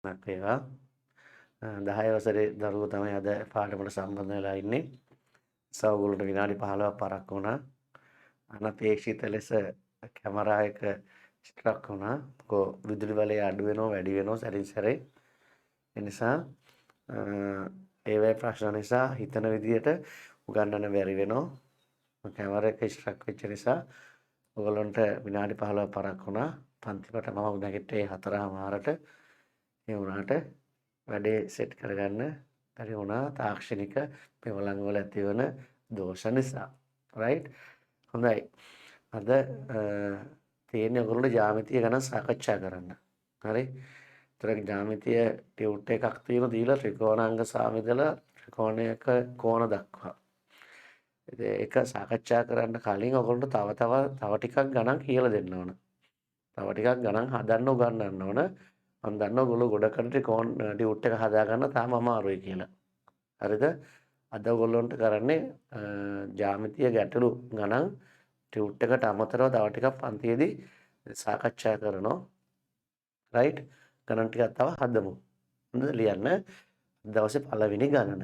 ඒවා 10 වසරේ දරුවෝ තමයි අද පාඩමට සම්බන්ධ වෙලා ඉන්නේ. ඔයගොල්ලන්ට විනාඩි 15ක් පරක්කු වුණා. අනපේක්ෂිත ලෙස කැමරා එක ස්ට්‍රක් වුණා. විදුලි බලය අඩු වෙනවා වැඩි වෙනවා සැරින් සැරේ. ඒ නිසා ඒ ප්‍රශ්න නිසා හිතන විදියට උගන්වන්න බැරි වෙනවා. කැමරා එක ස්ට්‍රක් වෙච්ච නිසා ඔයගොල්ලන්ට විනාඩි 15ක් පරක්කු වුණා. පන්තිපට මම නැගිට්ටේ 4:00ට. ඒ වුණාට වැඩේ සෙට් කරගන්න බැරි වුණා තාක්ෂණික පෙවලන් වල ඇතිවන දෝෂ නිසා. රයිට්. හොඳයි. අද තියෙන්නේ ඔයගොල්ලෝ ජ්‍යාමිතිය ගැන සාකච්ඡා කරන්න. හරි. ඒතර ජ්‍යාමිතිය ටියුට් එකක් තියෙන දීලා ත්‍රිකෝණාංග සාමිදල ත්‍රිකෝණයක කෝණ දක්වා. ඒක සාකච්ඡා කරන්න කලින් ඔයගොල්ලන්ට තව ටිකක් ගණන් කියලා දෙන්න ඕන. තව ටිකක් ගණන් හදන්න උගන්වන්න ඕන. මම දන්නවා ඔයගොල්ලෝ ගොඩකට ටියුට් එක හදාගන්න තාම අමාරුයි කියලා. හරිද? අද ඔයගොල්ලන්ට කරන්නේ ජ්‍යාමිතිය ගැටලු ගණන් ටියුට් එකට අමතරව තව ටිකක් පන්තියේදී සාකච්ඡා කරනවා. රයිට්? ගණන් ටිකක් තව හදමු. හොඳද ලියන්න? අද දවසේ පළවෙනි ගණන.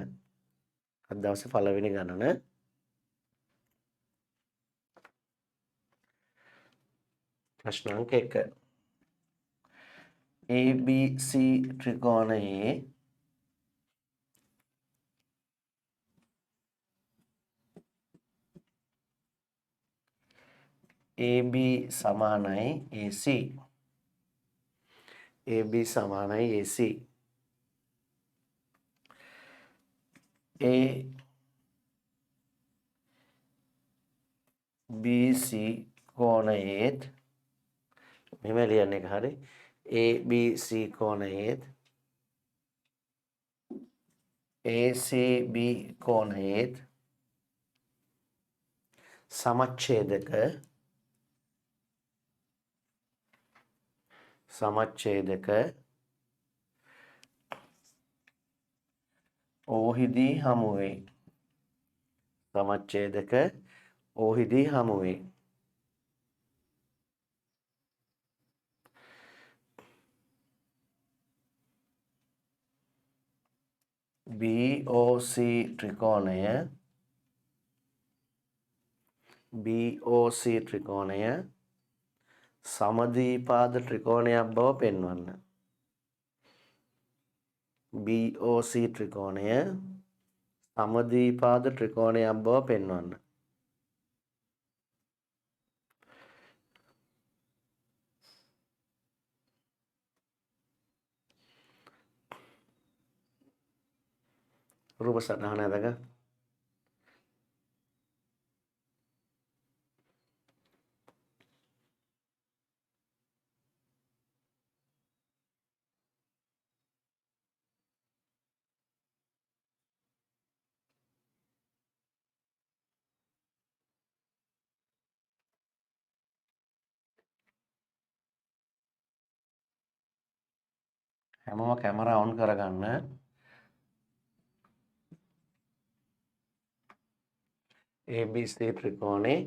අද දවසේ පළවෙනි ගණන ප්‍රශ්න අංක 1. ABC ත්‍රිකෝණයේ AB සමානයි AC. AB සමානයි AC. ABC කෝණයේත් මෙහෙම ලියන්න එක හරි. ABC කෝණයේත් ACB කෝණයේත් සමච්ඡේදක ඕහිදී හමු වේ. සමච්ඡේදක ඕහිදී හමු වේ. BOC ත්‍රිකෝණය සමද්විපාද ත්‍රිකෝණයක් බව පෙන්වන්න. BOC ත්‍රිකෝණය සමද්විපාද ත්‍රිකෝණයක් බව පෙන්වන්න. රූප සටහන ඇදග හැමෝම කැමරා ඔන් කරගන්න. ABC ත්‍රිකෝණේ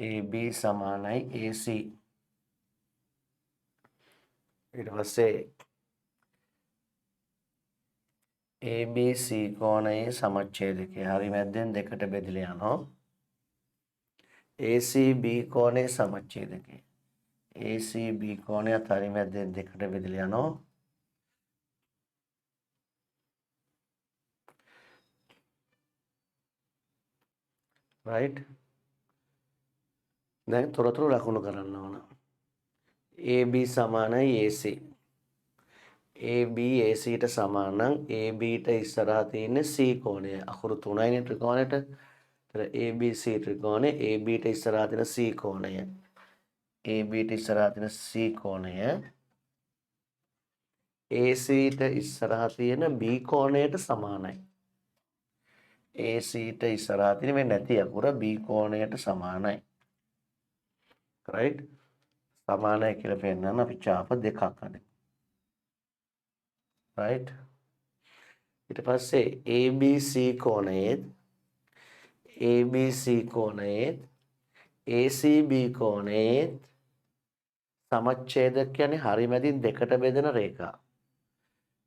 AB සමානයි AC. ඊට පස්සේ ABC කෝණයේ සමච්ඡේදකය හරි මැද්දෙන් දෙකට බෙදලා යනවා. ACB කෝණයේ සමච්ඡේදකය ACB කෝණයත් හරි මැද්දෙන් දෙකට බෙදලා යනවා. right. දැන් තොරතුරු ලකුණු කරන්න ඕන. AB සමානයි AC. AB AC ට සමාන නම් AB ට ඉස්සරහා තියෙන C කෝණය. අකුරු 3යිනේ ත්‍රිකෝණයට. ඒතර ABC ත්‍රිකෝණය AB ට ඉස්සරහා තියෙන C කෝණය. AB ට ඉස්සරහා තියෙන C කෝණය AC ට ඉස්සරහා තියෙන B කෝණයට සමානයි. AC ට ඉස්සරහා තියෙන මේ නැති අකුර B කෝණයට සමානයි. right? සමානයි කියලා පෙන්නන්න අපි ඡාප දෙකක් අදිමු. right? ඊට පස්සේ ABC කෝණයේත් ACB කෝණයේත් සමච්ඡේදක කියන්නේ හරි මැදින් දෙකට බෙදෙන රේඛා.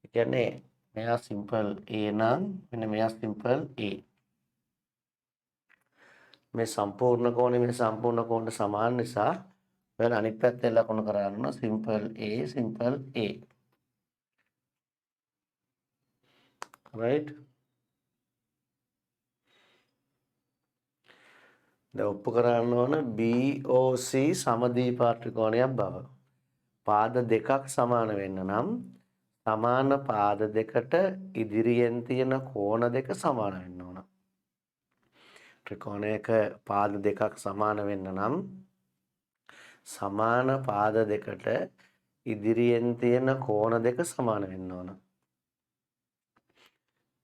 ඒ කියන්නේ මෙයා සිම්පල් A නම් මෙන්න මෙයා සිම්පල් A. මේ සම්පූර්ණ කෝණයට සමාන නිසා ඔයාලා අනිත් පැත්තෙන් ලකුණු කරගන්න සිම්පල් A. right. දැන් ඔප්පු කරන්න ඕන BOC සමද්විපාර්ශ්ව ත්‍රිකෝණයක් බව. පාද දෙකක් සමාන වෙන්න නම් සමාන පාද දෙකට ඉදිරියෙන් තියෙන කෝණ දෙක සමාන වෙන්න ඕන. ත්‍රිකෝණයක පාද දෙකක් සමාන වෙන්න නම් සමාන පාද දෙකට ඉදිරියෙන් තියෙන කෝණ දෙක සමාන වෙන්න ඕන.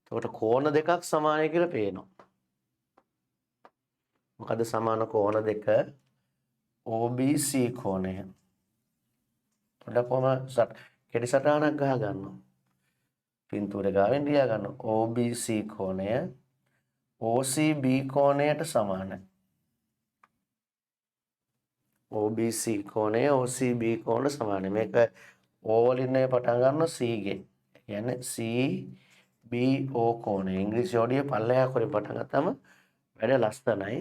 එතකොට කෝණ දෙකක් සමානයි කියලා පේනවා. මොකද සමාන කෝණ දෙක OBC කෝණය. පොඩ්ඩක් කොහම කෙටි සටහනක් ගහ ගන්නවා. පින්තූරේ ගාවෙන් ලියා ගන්න. OBC කෝණය OCB කෝණයට සමානයි. OBC කෝණය OCB කෝණයට සමානයි. මේක O වලින් පටන් ගන්න C ගෙන්. කියන්නේ CBO කෝණය. ඉංග්‍රීසි යෝඩිය පල්ලෙහා කොටේ පටන් ගත්තම වැඩ ලස්සනයි.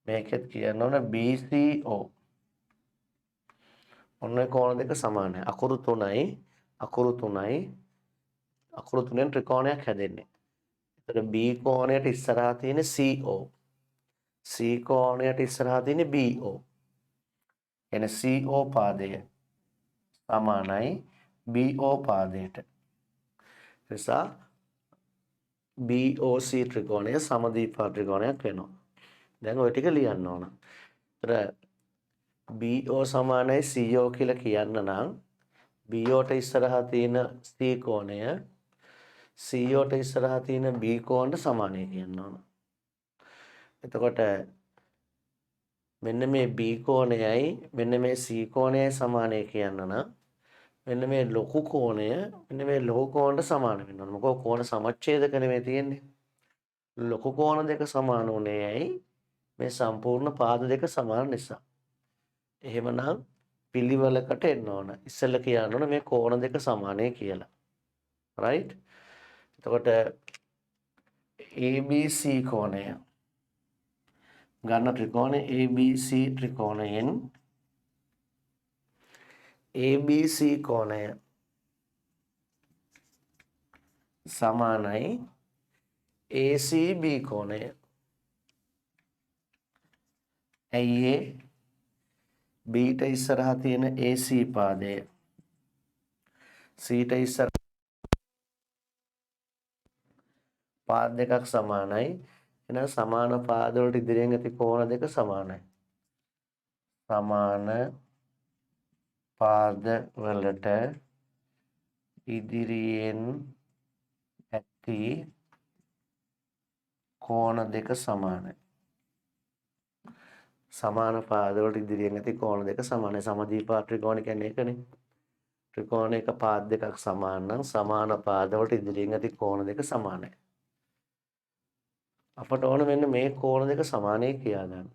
මේකෙත් කියන්න ඕන BCO. ඔන්න කෝණ දෙක සමානයි. අකුරු 3න් ත්‍රිකෝණයක් හැදෙන්නේ. එතකොට B කෝණයට ඉස්සරහා තියෙන CO. C කෝණයට ඉස්සරහා තියෙන BO. එන CO පාදය සමානයි BO පාදයට. නිසා BOC ත්‍රිකෝණය සමද්විපාර්ශ්ව ත්‍රිකෝණයක් වෙනවා. දැන් ඔය ටික ලියන්න ඕන. එතකොට BO සමානයි CO කියලා කියන්න නම් BOට ඉස්සරහා තියෙන C කෝණය COට ඉස්සරහා තියෙන B කෝණයට සමානයි කියන්න ඕන. එතකොට මෙන්න මේ B කෝණයයි මෙන්න මේ C කෝණයයි සමානයි කියන්න නම් මෙන්න මේ ලොකු කෝණය මෙන්න මේ ලොකු කෝණයට සමාන වෙන්න ඕන. මොකද කෝණ සමච්ඡේදක නෙමෙයි තියෙන්නේ. ලොකු කෝණ දෙක සමාන උනේ ඇයි? මේ සම්පූර්ණ පාද දෙක සමාන නිසා. එහෙමනම් පිළිවෙලකට එන්න ඕන. ඉස්සෙල්ලා කියන්න ඕන මේ කෝණ දෙක සමානයි කියලා. right? එතකොට ABC කෝණය ගන්න ත්‍රිකෝණය ABC ත්‍රිකෝණයෙන් ABC කෝණය සමානයි ACB කෝණය. ඇයි ඒ Bට ඉස්සරහා තියෙන AC පාදය Cට ඉස්සර පාද දෙකක් සමානයි. එහෙනම් සමාන පාද වලට ඉදිරියෙන් ඇති කෝණ දෙක සමානයි. සමාන පාද වලට ඉදිරියෙන් ඇති කෝණ දෙක සමානයි. සමාන පාද වලට ඉදිරියෙන් ඇති කෝණ දෙක සමානයි. සමද්විපාර්ශ්ව ත්‍රිකෝණ කියන්නේ ඒකනේ. ත්‍රිකෝණයක පාද දෙකක් සමාන නම් සමාන පාද වලට ඉදිරියෙන් ඇති කෝණ දෙක සමානයි. අපට ඕන මෙන්න මේ කෝණ දෙක සමානයි කියා ගන්න.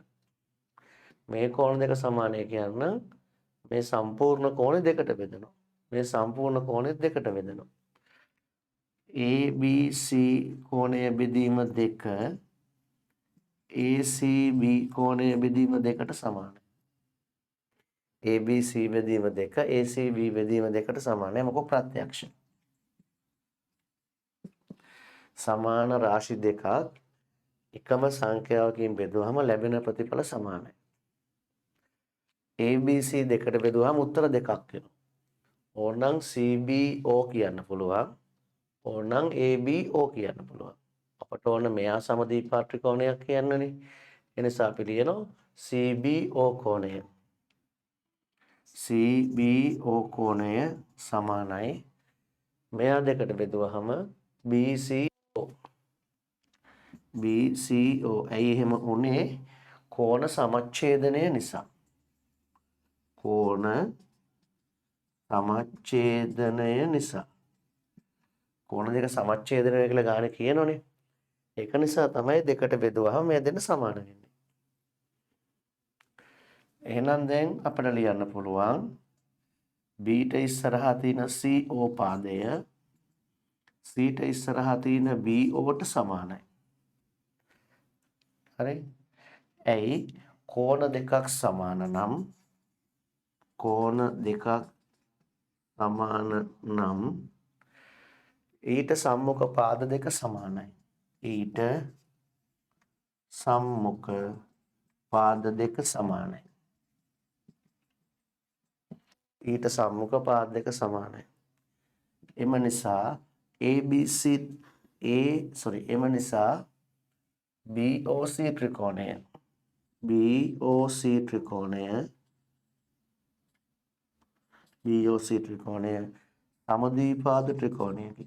මේ කෝණ දෙක සමානයි කියන්න මේ සම්පූර්ණ කෝණය දෙකට බෙදෙනවා. මේ සම්පූර්ණ කෝණය දෙකට බෙදෙනවා. ABC කෝණය බෙදීම 2 ACB කෝණය බෙදීම 2ට සමානයි. ABC බෙදීම 2 ACB බෙදීම 2ට සමානයි. මොකද ප්‍රත්‍යක්ෂ. සමාන රාශි දෙකක් එකම සංඛ්‍යාවකින් බෙදුවහම ලැබෙන ප්‍රතිඵල සමානයි. ABC දෙකට බෙදුවහම උත්තර දෙකක් වෙනවා. ඕනනම් CBO කියන්න පුළුවන්. ඕනනම් ABO කියන්න පුළුවන්. අපට ඕන මෙයා සමද්විපාර්ශ්ව ත්‍රිකෝණයක් කියන්නනේ. ඒ නිසා අපි ලියනවා CBO කෝණය. CBO කෝණය සමානයි මෙයා දෙකට බෙදුවහම BCO. BCO ඇයි එහෙම උනේ? කෝණ සමච්ඡේදනය නිසා. කෝණ සමච්ඡේදනය නිසා. කෝණ දෙක සමච්ඡේදනය කියලා ගානේ කියනෝනේ. ඒක නිසා තමයි දෙකට බෙදුවහම මේ දෙන්න සමාන වෙන්නේ. එහෙනම් දැන් අපිට ලියන්න පුළුවන් Bට ඉස්සරහා තියෙන CO පාදය සීට ඉස්සරහා තියෙන BOට සමානයි. හරි? ඇයි? කෝණ දෙකක් සමාන නම් ඊට සම්මුඛ පාද දෙක සමානයි. ඊට සම්මුඛ පාද දෙක සමානයි. එම නිසා BOC ත්‍රිකෝණය සමද්විපාද ත්‍රිකෝණයකි.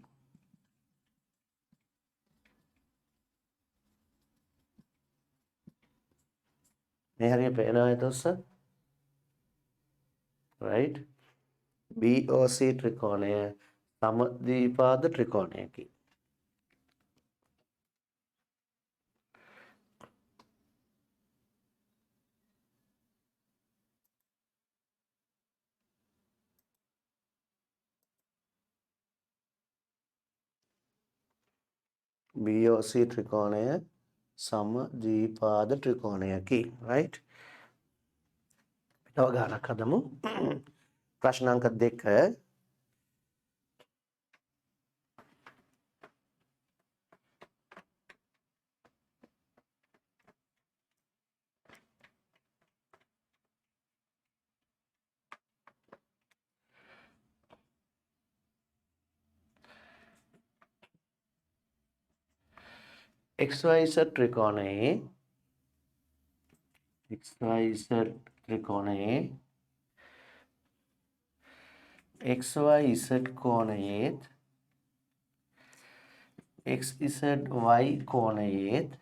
මේ හරිය පේනවද ඔස්ස? right? BOC ත්‍රිකෝණය සමද්විපාද ත්‍රිකෝණයකි. BOC ත්‍රිකෝණය සමද්විපාද ත්‍රිකෝණයකි. right? තව ගානක් හදමු. ප්‍රශ්න අංක 2. XYZ ත්‍රිකෝණයේ XYZ කෝණයේත් XZY කෝණයේත්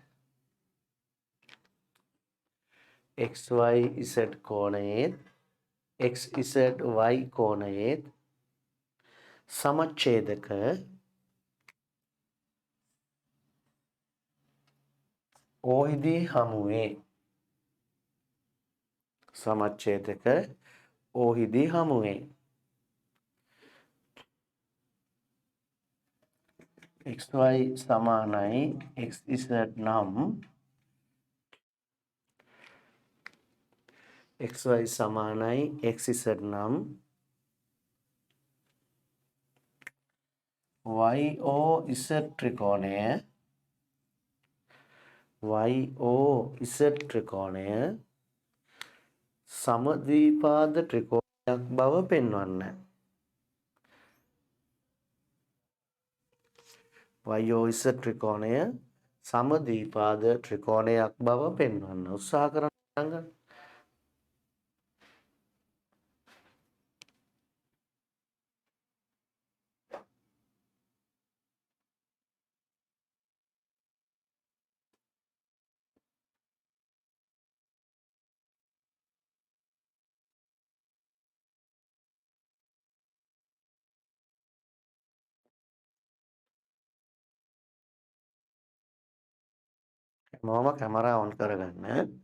XZY කෝණයේත් සමච්ඡේදක ඕහිදී හමුවේ. XY සමානයි XZ නම් YOZ ත්‍රිකෝණය සමද්විපාද ත්‍රිකෝණයක් බව පෙන්වන්න. YOZ ත්‍රිකෝණය සමද්විපාද ත්‍රිකෝණයක් බව පෙන්වන්න. උත්සාහ කරන්න. මොම කැමරා ඔන් කරගන්න.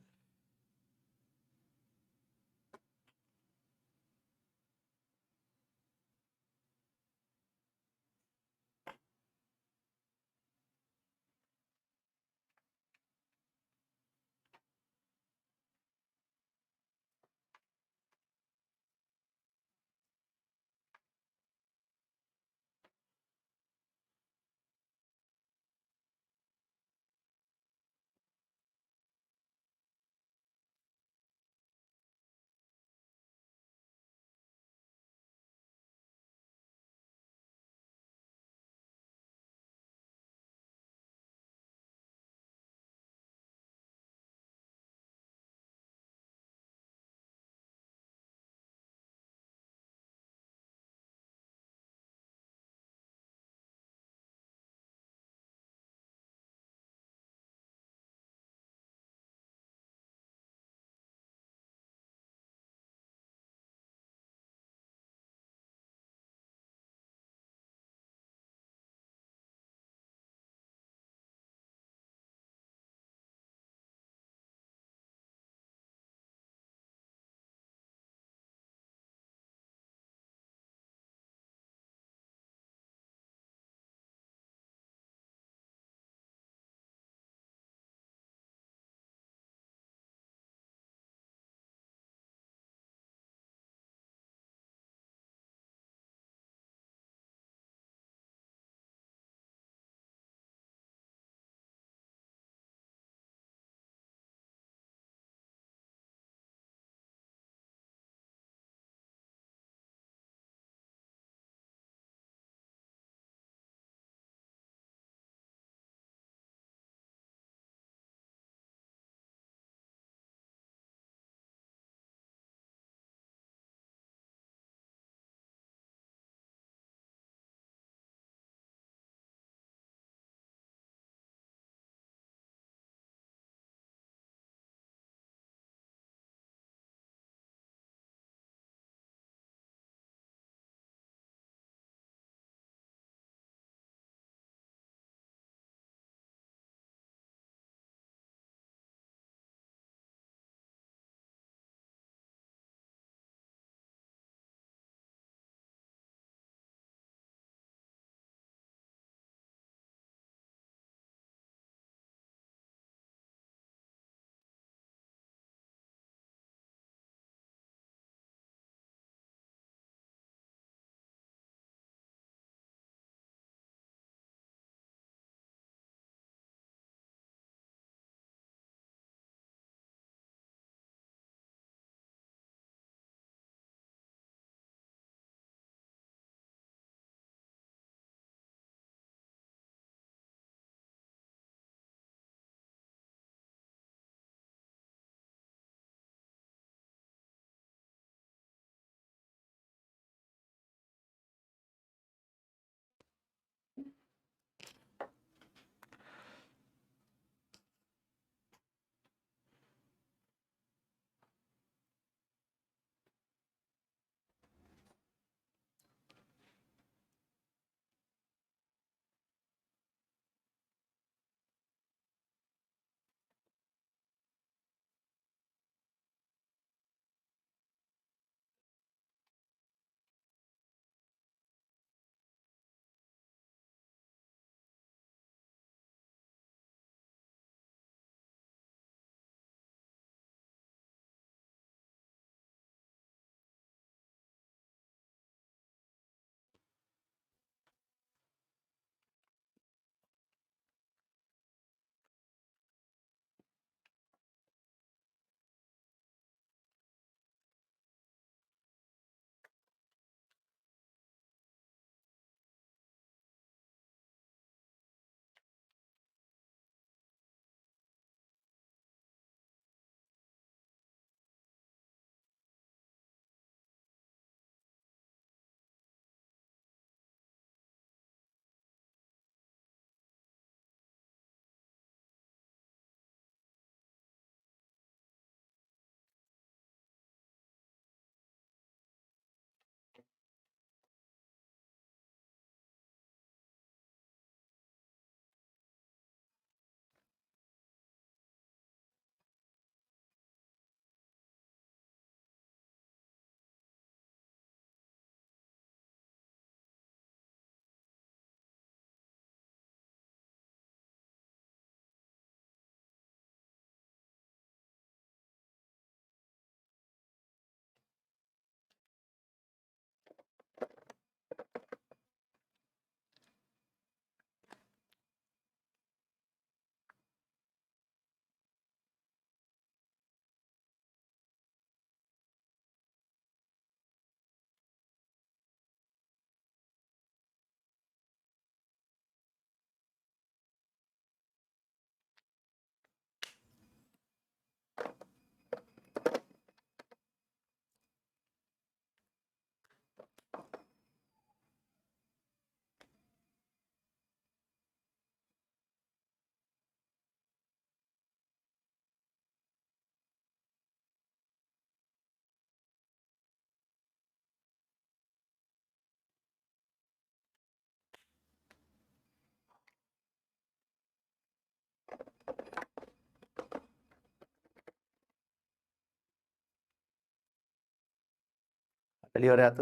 එළියවරයත්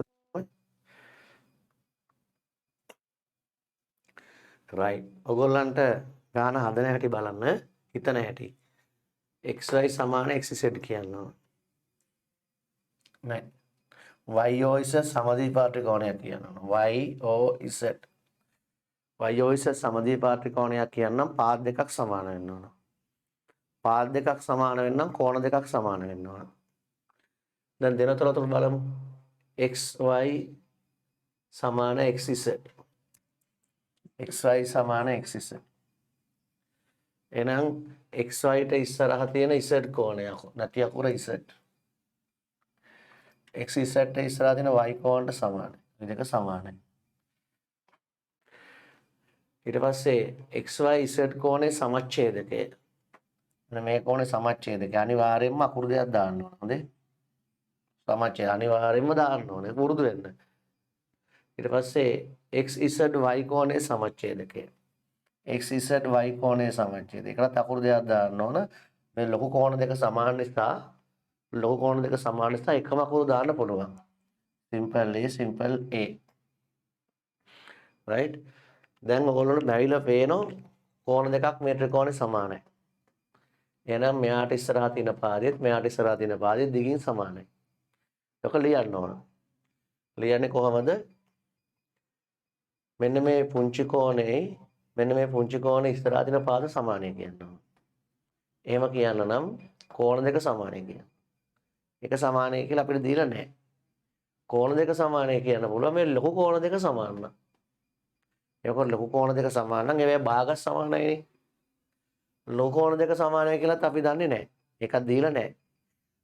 රයිට්. ඔයගොල්ලන්ට ගාන හදන හැටි බලන්න, හිතන හැටි. xy සමාන xz කියනවා. නෑ. YOZ සමදීපාර්ශ්ව කෝණයක් කියනවා. YOZ සමදීපාර්ශ්ව කෝණයක් කියනනම් පාද දෙකක් සමාන වෙන්න ඕන. පාද දෙකක් සමාන වෙන්නම් කෝණ දෙකක් සමාන වෙන්න ඕන. දැන් දෙන තොරතුරු බලමු. xy සමාන xz. xy සමාන xz. එහෙනම් xy ට ඉස්සරහ තියෙන z කෝණයක් නැති අකුර z. xz ට ඉස්සරහ තියෙන y කෝණයට සමානයි. මේ දෙක සමානයි. ඊට පස්සේ xy z කෝණේ සමච්ඡේදකය. මේ කෝණේ සමච්ඡේදකය අනිවාර්යයෙන්ම අකුරු දෙකක් දාන්න ඕන. හොඳේ. සමච්ඡේද අනිවාර්යයෙන්ම දාන්න ඕනේ පුරුදු වෙන්න. ඊට පස්සේ xz y කෝණේ සමච්ඡේදකය. xz y කෝණයේ සමච්ඡේදය. ඒකට අකුරු දෙකක් දාන්න ඕන. මේ ලොකු කෝණ දෙක සමාන නිසා එකම අකුරු දාන්න පුළුවන්. simple a right. දැන් ඔයගොල්ලන්ට බැරිලා පේනවා කෝණ දෙකක් මේ ත්‍රිකෝණේ සමානයි. එහෙනම් මෙයාට ඉස්සරහා තියෙන පාදෙත් මෙයාට ඉස්සරහා තියෙන පාදෙත් දිගින් සමානයි. ඒක ලියන්න ඕන. ලියන්නේ කොහමද? මෙන්න මේ පුංචි කෝණේ ඉස්සරහා තියෙන පාද සමානයි කියනවා. එහෙම කියන්න නම් කෝණ දෙක සමානයි කියන්න. එක සමානයි කියලා අපිට දීලා නැහැ. කෝණ දෙක සමානයි කියන්න පුළුවන් මේ ලොකු කෝණ දෙක සමාන නම්. ඒක ලොකු කෝණ දෙක සමාන නම් ඒවැ භාග සමානයිනේ. ලොකු කෝණ දෙක සමානයි කියලාත් අපි දන්නේ නැහැ. ඒකක් දීලා නැහැ.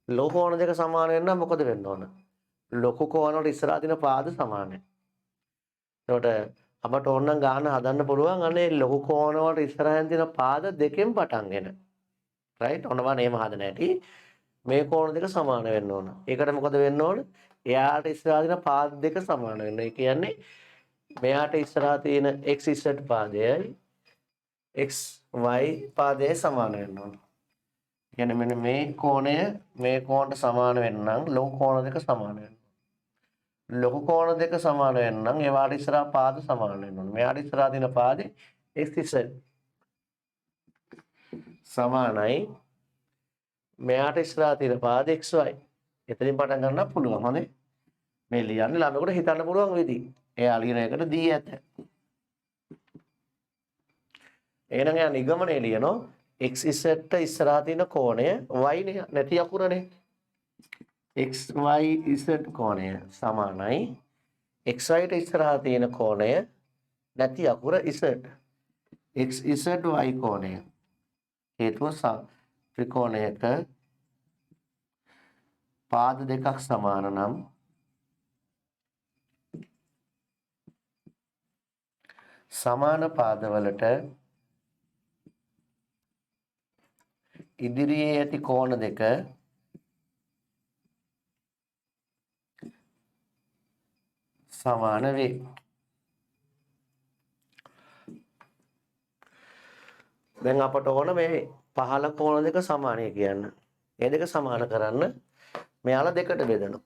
ලොකු කෝණ දෙක සමාන වෙන්න මොකද වෙන්න ඕන? ලොකු කෝණ වල ඉස්සරහා තියෙන පාද සමානයි. එතකොට අපට ඕනනම් ගාන හදන්න පුළුවන් අනේ ලොකු කෝණ වල ඉස්සරහින් තියෙන පාද දෙකෙන් පටන්ගෙන. රයිට්? ඔන්න බලන්න එහෙම හදන හැටි. මේ කෝණ දෙක සමාන වෙන්න ඕන. ඒකට මොකද වෙන්න ඕන? එයාට ඉස්සරහා තියෙන පාද දෙක සමාන වෙන්න. ඒ කියන්නේ මෙයාට ඉස්සරහා තියෙන xz පාදයයි xy පාදයේ සමාන වෙන්න ඕන. කියන්නේ මෙන්න මේ කෝණය මේ කෝණයට සමාන වෙන්න නම් ලොකු කෝණ දෙක සමාන වෙන්න. ලොකු කෝණ දෙක සමාන වෙන්න නම් ඒවාට ඉස්සරහා පාද සමාන වෙන්න ඕන. මෙයාට ඉස්සරහා තියෙන පාදේ xz සමානයි මෙයාට ඉස්සරහා තියෙන පාදේ xy. එතනින් පටන් ගන්න පුළුවන්. හොඳේ. මේ ලියන්නේ ළමයෙකුට හිතන්න පුළුවන් විදිහ. එයා ලියන එකට දී ඇත. එහෙනම් එයා නිගමනය ලියනවා xz ට ඉස්සරහා තියෙන කෝණය y නේ නැති අකුරනේ. xyz කෝණය සමානයි xy ට ඉස්සරහා තියෙන කෝණය නැති අකුර z. xzy කෝණය හේතුව ත්‍රිකෝණයක පාද දෙකක් සමාන නම් සමාන පාදවලට ඉදිරියේ ඇති කෝණ දෙක සමාන වේ. දැන් අපට ඕන මේ පහළ කෝණ දෙක සමානයි කියන්න. මේ දෙක සමාන කරන්න මෙයාලා දෙකට බෙදනවා.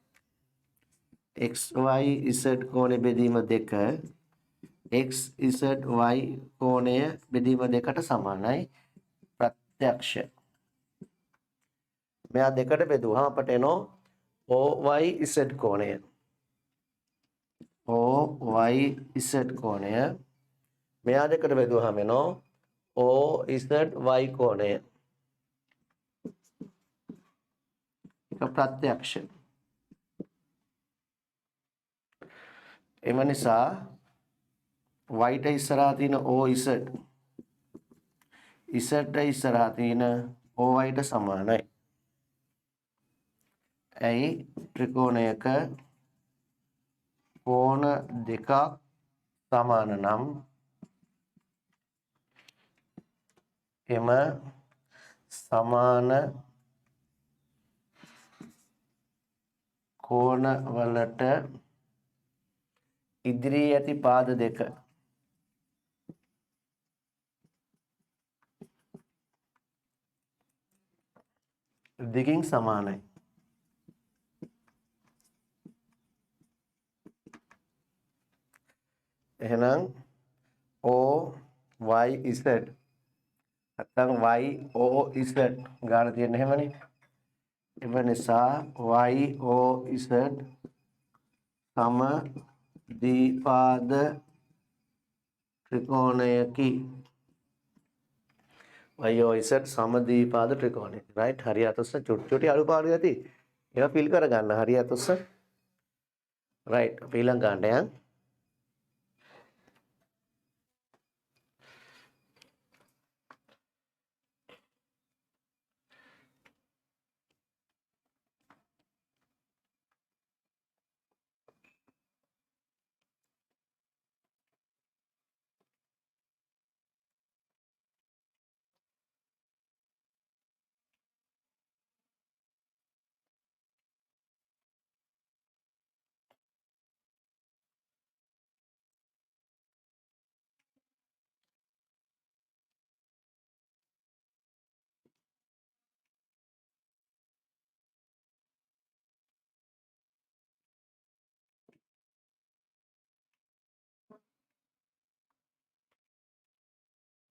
xyz කෝණය බෙදීම 2 xzy කෝණය බෙදීම 2ට සමානයි. ප්‍රත්‍යක්ෂ. මෙයා දෙකට බෙදුවාම අපට එනවා OYZ කෝණය. OYZ කෝණය මෙයා දෙකට බෙදුවාම එනවා OZY කෝණය. ඒක ප්‍රත්‍යක්ෂ. එම නිසා y ට ඉස්සරහා තියෙන OZ z ට ඉස්සරහා තියෙන OY ට සමානයි. ඇයි ත්‍රිකෝණයක කෝණ දෙකක් සමාන නම් එම සමාන කෝණ වලට ඉදිරියේ ඇති පාද දෙක දිගින් සමානයි. YZ නැත්නම් YOZ ගාන තියෙන එහෙමනේ. එම නිසා YOZ සම ද්විපාද ත්‍රිකෝණයකි. YOZ සමද්විපාද ත්‍රිකෝණයකි. right හරියට උස්ස චුටි අඩුපාඩු ඇති. ඒවා ෆිල් කරගන්න හරියට උස්ස. right අපි ඊළඟ ගන්නට යන්.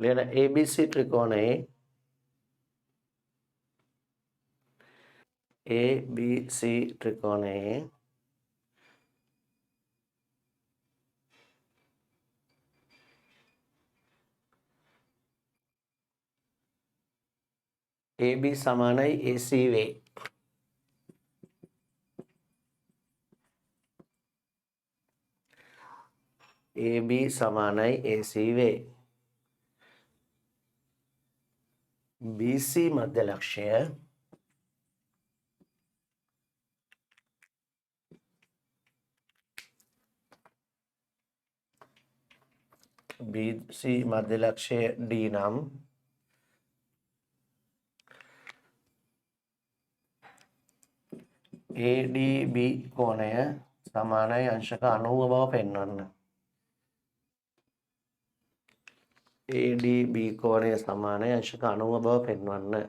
ලියන ABC ත්‍රිකෝණයේ ABC ත්‍රිකෝණයේ AB සමානයි AC වේ. AB සමානයි AC වේ. BC මධ්‍ය ලක්ෂය BC මධ්‍ය ලක්ෂය D නම් ADB කෝණය සමානයි අංශක 90 බව පෙන්වන්න. ADB කෝණය සමානයි අංශක 90 බව පෙන්වන්න.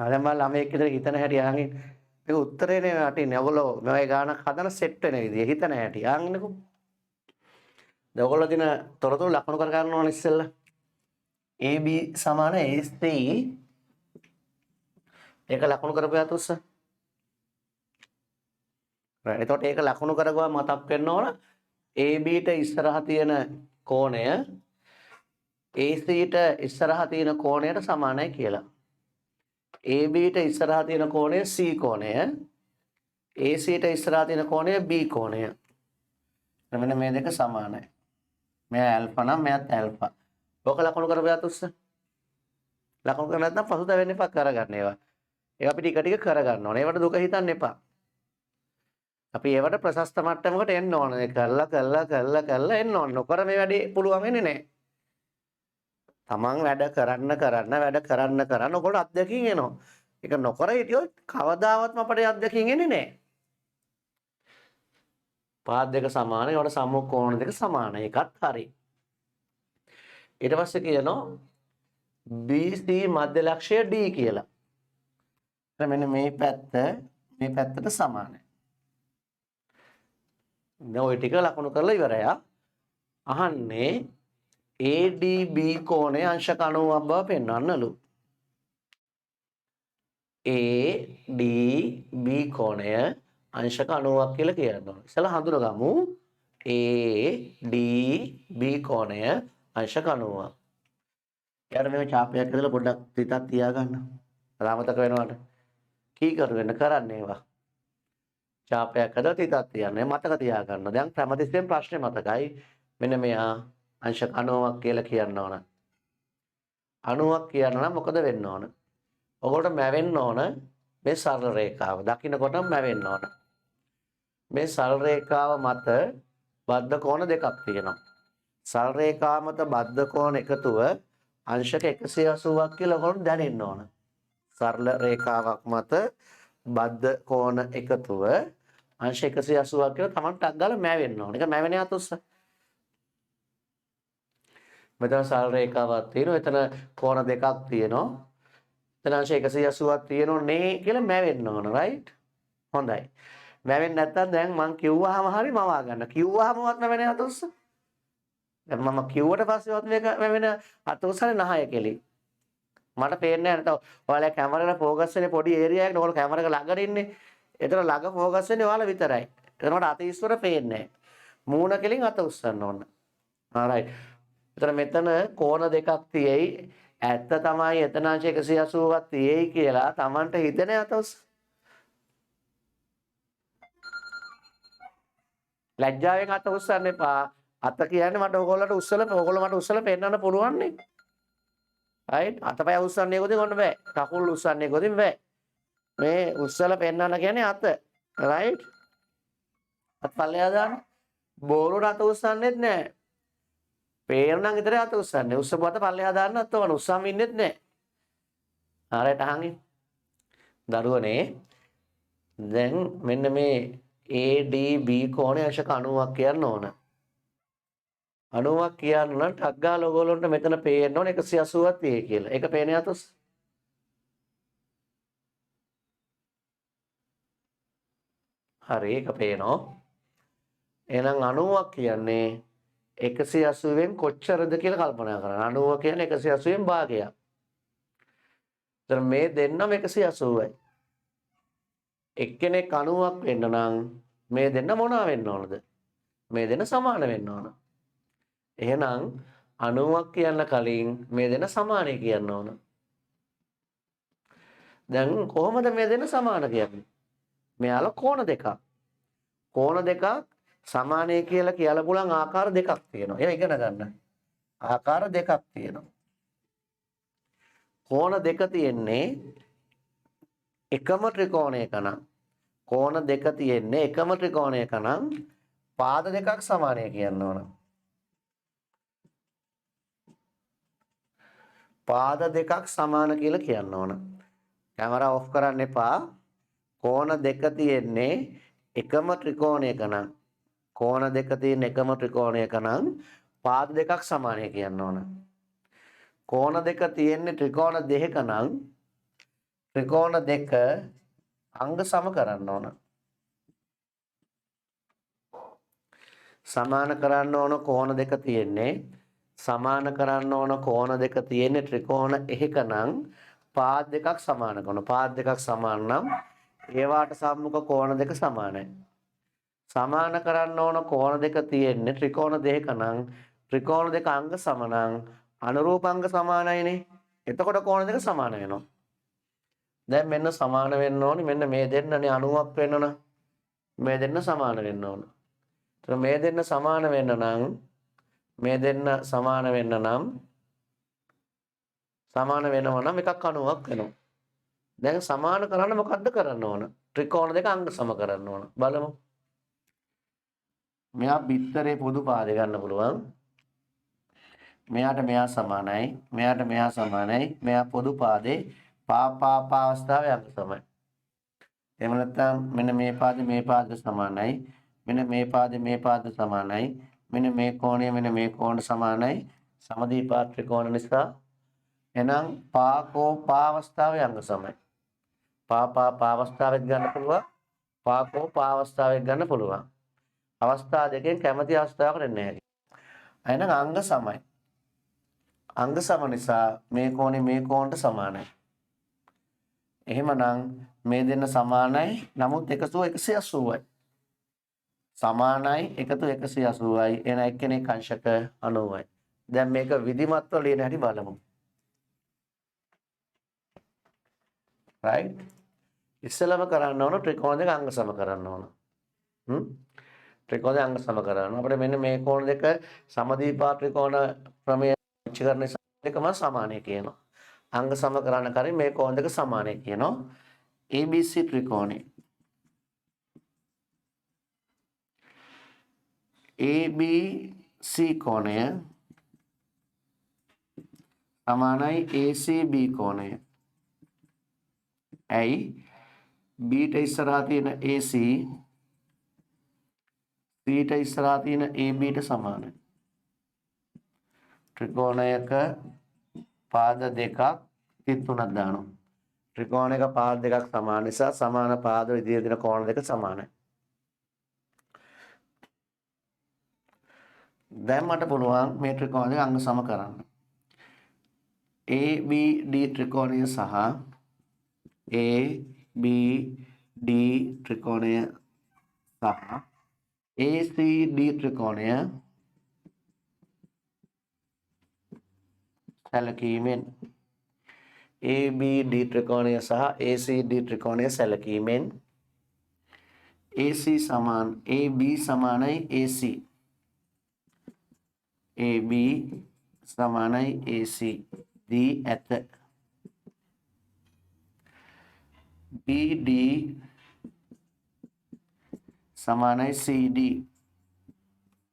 දැන් මම ළමයෙක් විතර හිතන හැටි අහන්නේ මේක උත්තරේනේ වටින්නේ. ඔයගොල්ලෝ මේ ගානක් හදන සෙට් වෙන විදිය හිතන හැටි. අහන්නකෝ. දැන් ඔයගොල්ලෝ දින තොරතුරු ලකුණු කර ගන්න ඕන ඉස්සෙල්ලා. AB සමාන AC ඒක ලකුණු කරපුවාත් උස්ස. right. එතකොට ඒක ලකුණු කරගුවා මතක් වෙන්න ඕන AB ට ඉස්සරහා තියෙන කෝණය AC ට ඉස්සරහා තියෙන කෝණයට සමානයි කියලා. AB ට ඉස්සරහා තියෙන කෝණය C කෝණය. AC ට ඉස්සරහා තියෙන කෝණය B කෝණය. මෙන්න මේ දෙක සමානයි. මෙයා ඇල්ෆා නම් මෙයාත් ඇල්ෆා. ඔක ලකුණු කරපුවාත් උස්ස. ලකුණු කරලා නැත්නම් පසුතැවෙන්න එපා කරගන්න ඒවා. ඒවා අපි ටික ටික කරගන්න ඕනේ. ඒවට දුක හිතන්න එපා. අපි ඒවට ප්‍රශස්ත මට්ටමකට එන්න ඕනේ. කළා එන්න ඕනේ. නොකර මේ වැඩේ පුළුවන් වෙන්නේ නැහැ. තමන් වැඩ කරන්න ඔයගොල්ලෝ අත්දැකීම් එනවා. ඒක නොකර හිටියොත් කවදාවත්ම අපේ අත්දැකීම් එන්නේ නැහැ. පාද දෙක සමානයි. ඒවට සම්මුඛ කෝණ දෙක සමානයි. ඒකත් හරි. ඊට පස්සේ කියනවා BC මධ්‍ය ලක්ෂය D කියලා. මෙන්න මේ පැත්තට සමානයි. දැන් ওই ටික ලකුණු කරලා ඉවරයි. අහන්නේ ADB කෝණය අංශක 90ක් බව පෙන්වන්නලු. ADB කෝණය අංශක 90ක් කියලා කියනවා. ඉතලා හඳුනගමු ADB කෝණය අංශක 90ක්. යාර මේ ඡාපයක් ඇදලා පොඩ්ඩක් තිතක් තියාගන්න. අමතක වෙනවට. කීකරු වෙන්න කරන්න ඒවා. ඡාපයක් ඇදලා තිතක් තියන්න. මතක තියාගන්න. දැන් ප්‍රමතිස්යෙන් ප්‍රශ්නේ මතකයි. මෙන්න මෙයා අංශක 90ක් කියලා කියන්න ඕන. 90ක් කියන්න නම් මොකද වෙන්න ඕන? ඔයගොල්ලෝ මැවෙන්න ඕන මේ සරල රේඛාව. දකින්නකොටම මැවෙන්න ඕන. මේ සරල රේඛාව මත බද්ධ කෝණ දෙකක් තියෙනවා. සරල රේඛාව මත බද්ධ කෝණ එකතුව අංශක 180ක් කියලා ඔයගොල්ලෝ දැනෙන්න ඕන. සරල රේඛාවක් මත බද්ධ කෝණ එකතුව අංශ 180ක් කියලා තමන්ට අග්ගාලා මැවෙන්න ඕන. ඒක මැවෙන යතුස්ස. මෙතන සරල රේඛාවක් තියෙනවා. එතන කෝණ දෙකක් තියෙනවා. එතන අංශ 180ක් තියෙනවා නේ කියලා මැවෙන්න ඕන. right? හොඳයි. මැවෙන්නේ නැත්තම් දැන් මං කිව්වහම හරි මවා ගන්න. කිව්වහමවත් මැවෙන යතුස්ස. දැන් මම කිව්වට පස්සේවත් මේක මැවෙන අතුස්සනේ නහය කෙලි. මට පේන්නේ නැහැ නැතව. ඔයාලා කැමරේට ફોකස් වෙන්නේ පොඩි ඒරියා එකකට. ඔයාලා කැමරේක ළඟට ඉන්නේ. ඒතර ළඟ ફોකස් වෙන්නේ ඔයාලා විතරයි. එතනට අත ඉස්සර පේන්නේ නැහැ. මූණ කෙලින් අත උස්සන්න ඕන. alright. ඒතර මෙතන කෝණ දෙකක් තියෙයි. ඇත්ත තමයි එතන අංශ 180ක් තියෙයි කියලා Tamanට හිතෙන අත උස්ස. ලැජ්ජාවෙන් අත උස්සන්න එපා. අත කියන්නේ මට ඔයගොල්ලන්ට ඔයගොල්ලෝ මට උස්සලා පෙන්නන්න පුළුවන් නේ. right? අතපය උස්සන්නේ කොහෙද කොන්න බෑ. කකුල් උස්සන්නේ කොහෙද බෑ. මේ උස්සලා පෙන්නන්න කියන්නේ අත. right? අත පල්ලෙහා දාන්න. බෝරුවට අත උස්සන්නෙත් නෑ. පේරනම් විතරයි අත උස්සන්නේ. උස්සපු අත පල්ලෙහා දාන්නත් ඕන. උස්සම් ඉන්නෙත් නෑ. right අහන්නේ. දරුවනේ දැන් මෙන්න මේ ADB කෝණය අංශක 90ක් කියන්න ඕන. 90ක් කියන්න නම් ටක් ගාලා ඔයගොල්ලන්ට මෙතන පේන්න ඕන 180ක් තියෙයි කියලා. ඒක පේන යතොස්. හරි ඒක පේනවා. එහෙනම් 90ක් කියන්නේ 180ෙන් කොච්චරද කියලා කල්පනා කරන්න. 90 කියන්නේ 180ෙන් භාගයක්. ඒතර මේ දෙන්නම 180යි. එක්කෙනෙක් 90ක් වෙන්න නම් මේ දෙන්න මොනවා වෙන්න ඕනද? මේ දෙන්න සමාන වෙන්න ඕන. එහෙනම් 90ක් කියන්න කලින් මේ දෙන්න සමානයි කියන්න ඕන. දැන් කොහොමද මේ දෙන්න සමාන කියන්නේ? මෙයාලා කෝණ දෙකක්. කෝණ දෙකක් සමානයි කියලා පුළුවන් ආකාර දෙකක් තියෙනවා. ඒක ඉගෙන ගන්න. ආකාර දෙකක් තියෙනවා. කෝණ දෙක තියෙන්නේ එකම ත්‍රිකෝණයක නම් කෝණ දෙක තියෙන්නේ එකම ත්‍රිකෝණයක නම් පාද දෙකක් සමානයි කියන්න ඕන. පාද දෙකක් සමාන කියලා කියන්න ඕන. කැමරා ඔෆ් කරන්න එපා. කෝණ දෙක තියෙන්නේ එකම ත්‍රිකෝණයක නම් කෝණ දෙක තියෙන එකම ත්‍රිකෝණයක නම් පාද දෙකක් සමානයි කියන්න ඕන. කෝණ දෙක තියෙන්නේ ත්‍රිකෝණ දෙකක නම් ත්‍රිකෝණ දෙක අංග සම කරන්න ඕන. සමාන කරන්න ඕන කෝණ දෙක තියෙන්නේ. සමාන කරන්න ඕන කෝණ දෙක තියෙන්නේ ත්‍රිකෝණ එකක නම් පාද දෙකක් සමාන කරනවා. පාද දෙකක් සමාන නම් ඒවාට සම්මුඛ කෝණ දෙක සමානයි. සමාන කරන්න ඕන කෝණ දෙක තියෙන්නේ ත්‍රිකෝණ දෙකක නම් ත්‍රිකෝණ දෙක අංග සම නම් අනුරූප අංග සමානයිනේ. එතකොට කෝණ දෙක සමාන වෙනවා. දැන් මෙන්න සමාන වෙන්න ඕනි. මෙන්න මේ දෙන්නනේ 90ක් වෙන්න ඕන. මේ දෙන්න සමාන වෙන්න ඕන. ඒතර මේ දෙන්න සමාන වෙන්න නම් මේ දෙන්න සමාන වෙන්න නම් සමාන වෙනවා නම් එකක් 90ක් වෙනවා. දැන් සමාන කරන්න මොකද්ද කරන්න ඕන? ත්‍රිකෝණ දෙක අංග සම කරන්න ඕන. බලමු. මෙයා බිත්තරේ පොදු පාදේ ගන්න පුළුවන්. මෙයාට මෙයා සමානයි. මෙයාට මෙයා සමානයි. මෙයා පොදු පාදේ පා අවස්ථාවේ අංග සමයි. එහෙම නැත්නම් මෙන්න මේ පාදේ සමානයි. මෙන්න මේ පාදේ සමානයි. මෙන්න මේ කෝණය මෙන්න මේ කෝණ සමානයි. සමදීපාත් ත්‍රිකෝණ නිසා එහෙනම් පා අවස්ථාවේ අංග සමයි. පා අවස්ථාවෙත් ගන්න පුළුවන්. පා අවස්ථාවෙත් ගන්න පුළුවන්. අවස්ථා දෙකෙන් කැමති අවස්ථාවකට එන්නේ නැහැ. එහෙනම් අංග සමයි. අංග සම නිසා මේ කෝණය මේ කෝණයට සමානයි. එහෙමනම් මේ දෙන්න සමානයි. නමුත් එකතු 180යි. සමානයි එකතු 180යි. එන එක්කෙනෙක් අංශක 90යි. දැන් මේක විධිමත්ව ලියන හැටි බලමු. right? ඉස්සෙල්ලාම කරන්න ඕන ත්‍රිකෝණ දෙක අංග සම කරන්න ඕන. ත්‍රිකෝණ අංග සම කරන්න. අපිට මෙන්න මේ කෝණ දෙක සමදීපාත් ත්‍රිකෝණ ප්‍රමේය පාවිච්චි කරන දෙකම සමානයි කියනවා. අංග සම කරන්න කලින් මේ කෝණ දෙක සමානයි කියනවා. ABC ත්‍රිකෝණය ABC කෝණය සමානයි ACB කෝණය. ඇයි B ට ඉස්සරහා තියෙන AC C ට ඉස්සරහා තියෙන AB ට සමානයි. ත්‍රිකෝණයක පාද දෙකක් 33ක් දානවා. ත්‍රිකෝණයක පාද දෙකක් සමාන නිසා සමාන පාද විදිහේ දෙන කෝණ දෙක සමානයි. දැන් මට පුළුවන් මේ ත්‍රිකෝණ දෙක අංග සම කරන්න. ABD ත්‍රිකෝණය සහ ABD ත්‍රිකෝණය සහ ACD ත්‍රිකෝණය සැලකීමෙන් ABD ත්‍රිකෝණය සහ ACD ත්‍රිකෝණය සැලකීමෙන් AC සමාන AB සමානයි AC AB සමානයි AC දී ඇත. BD සමානයි CD.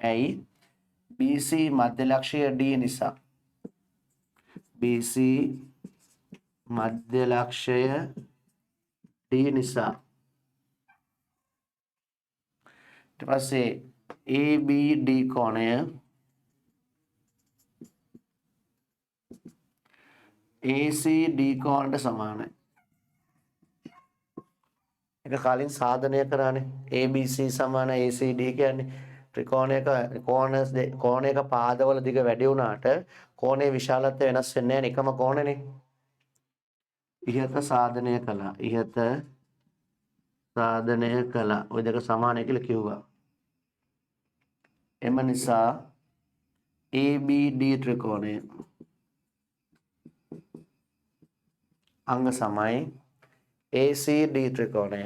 ඇයි? BC මධ්‍ය ලක්ෂය D නිසා. BC මධ්‍ය ලක්ෂය D නිසා. ඊට පස්සේ ABD කෝණය ACD කෝණයට සමානයි. ඒක කලින් සාධනය කරානේ. ABC සමාන ACD කියන්නේ ත්‍රිකෝණයක කෝණයක පාදවල දිග වැඩි වුණාට කෝණයේ විශාලත්වය වෙනස් වෙන්නේ නැහැ. එකම කෝණනේ. ඉහත සාධනය කළා. ඉහත සාධනය කළා. ওই දෙක සමානයි කියලා කිව්වා. එම නිසා ABD ත්‍රිකෝණය අංග සමයි ACD ත්‍රිකෝණය.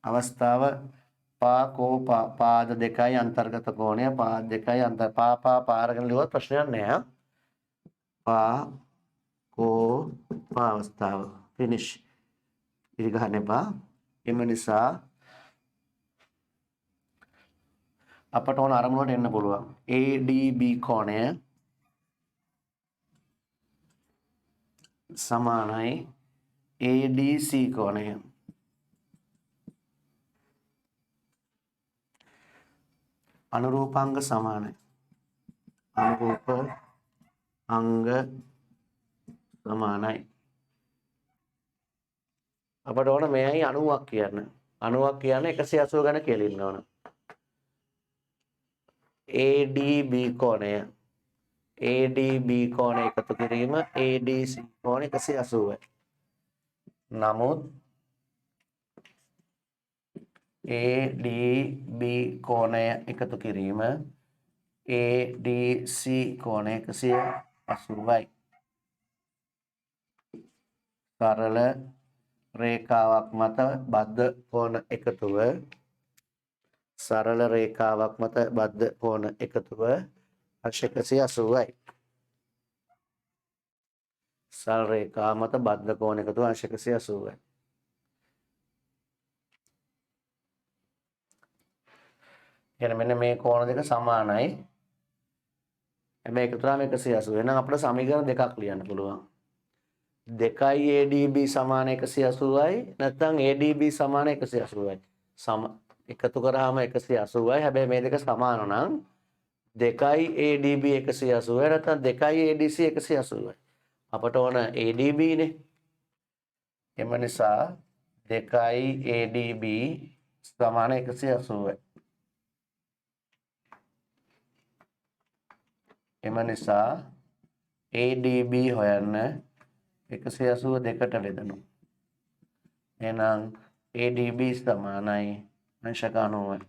අවස්ථාව පාද දෙකයි අන්තර්ගත කෝණය පාද දෙකයි පා පාරගෙන ලියුවත් ප්‍රශ්නයක් නැහැ. පා අවස්ථාව ෆිනිෂ් ඉරි ගන්න එපා. එම නිසා අපට ඕන අරමුණට එන්න පුළුවන්. ADB කෝණය සමානයි ADC කෝණය. අනුරූපාංග සමානයි. අනුරූප අංග සමානයි. අපට ඕන මෙයයි 90ක් කියන්න. 90ක් කියන්නේ 180 ගැන කියලා ඉන්න ඕන. ADB කෝණය ADB කෝණය එකතු කිරීම ADC කෝණය 180යි. නමුත් ADB කෝණය එකතු කිරීම ADC කෝණය 180යි. සරල රේඛාවක් මත බද්ධ කෝණ එකතුව සරල රේඛාවක් මත බද්ධ කෝණ එකතුව අංශ 180යි. සරල රේඛාව මත බද්ධ කෝණ එකතුව අංශ 180යි. එහෙනම් මෙන්න මේ කෝණ දෙක සමානයි. හැබැයි එකතු කරාම 180. එහෙනම් අපිට සමීකරණ දෙකක් ලියන්න පුළුවන්. 2යි ADB සමාන 180යි නැත්නම් ADB සමාන 180යි. එකතු කරාම 180යි. හැබැයි මේ දෙක සමාන නම් 2යි ADB 180යි නැත්නම් 2යි ADC 180යි. අපට ඕන ADB නේ. එම නිසා 2යි ADB සමාන 180යි. එම නිසා ADB හොයන්න 180 දෙකට බෙදනවා. එහෙනම් ADB සමානයි අංශක 90යි.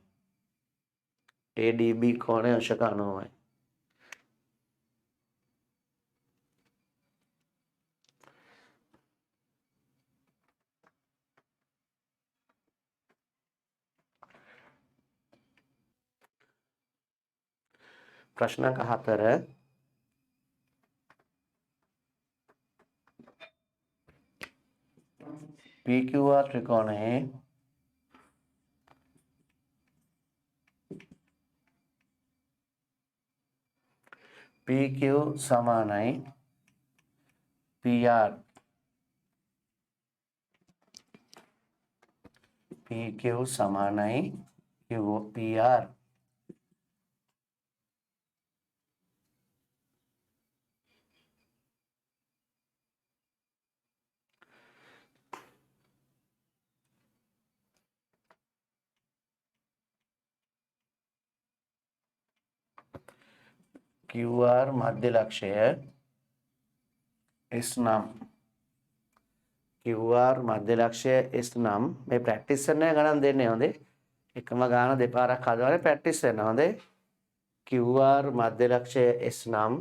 ADB කෝණය අංශක 90යි. ප්‍රශ්න 4 PQR ත්‍රිකෝණයේ PQ සමානයි PR PQ සමානයි PR QR මධ්‍ය ලක්ෂය S නම් QR මධ්‍ය ලක්ෂය S නම් මේ ප්‍රැක්ටිස් කරන ගණන් දෙන්නේ හොඳේ එකම ගාන දෙපාරක් හදවනේ ප්‍රැක්ටිස් කරන හොඳේ QR මධ්‍ය ලක්ෂය S නම්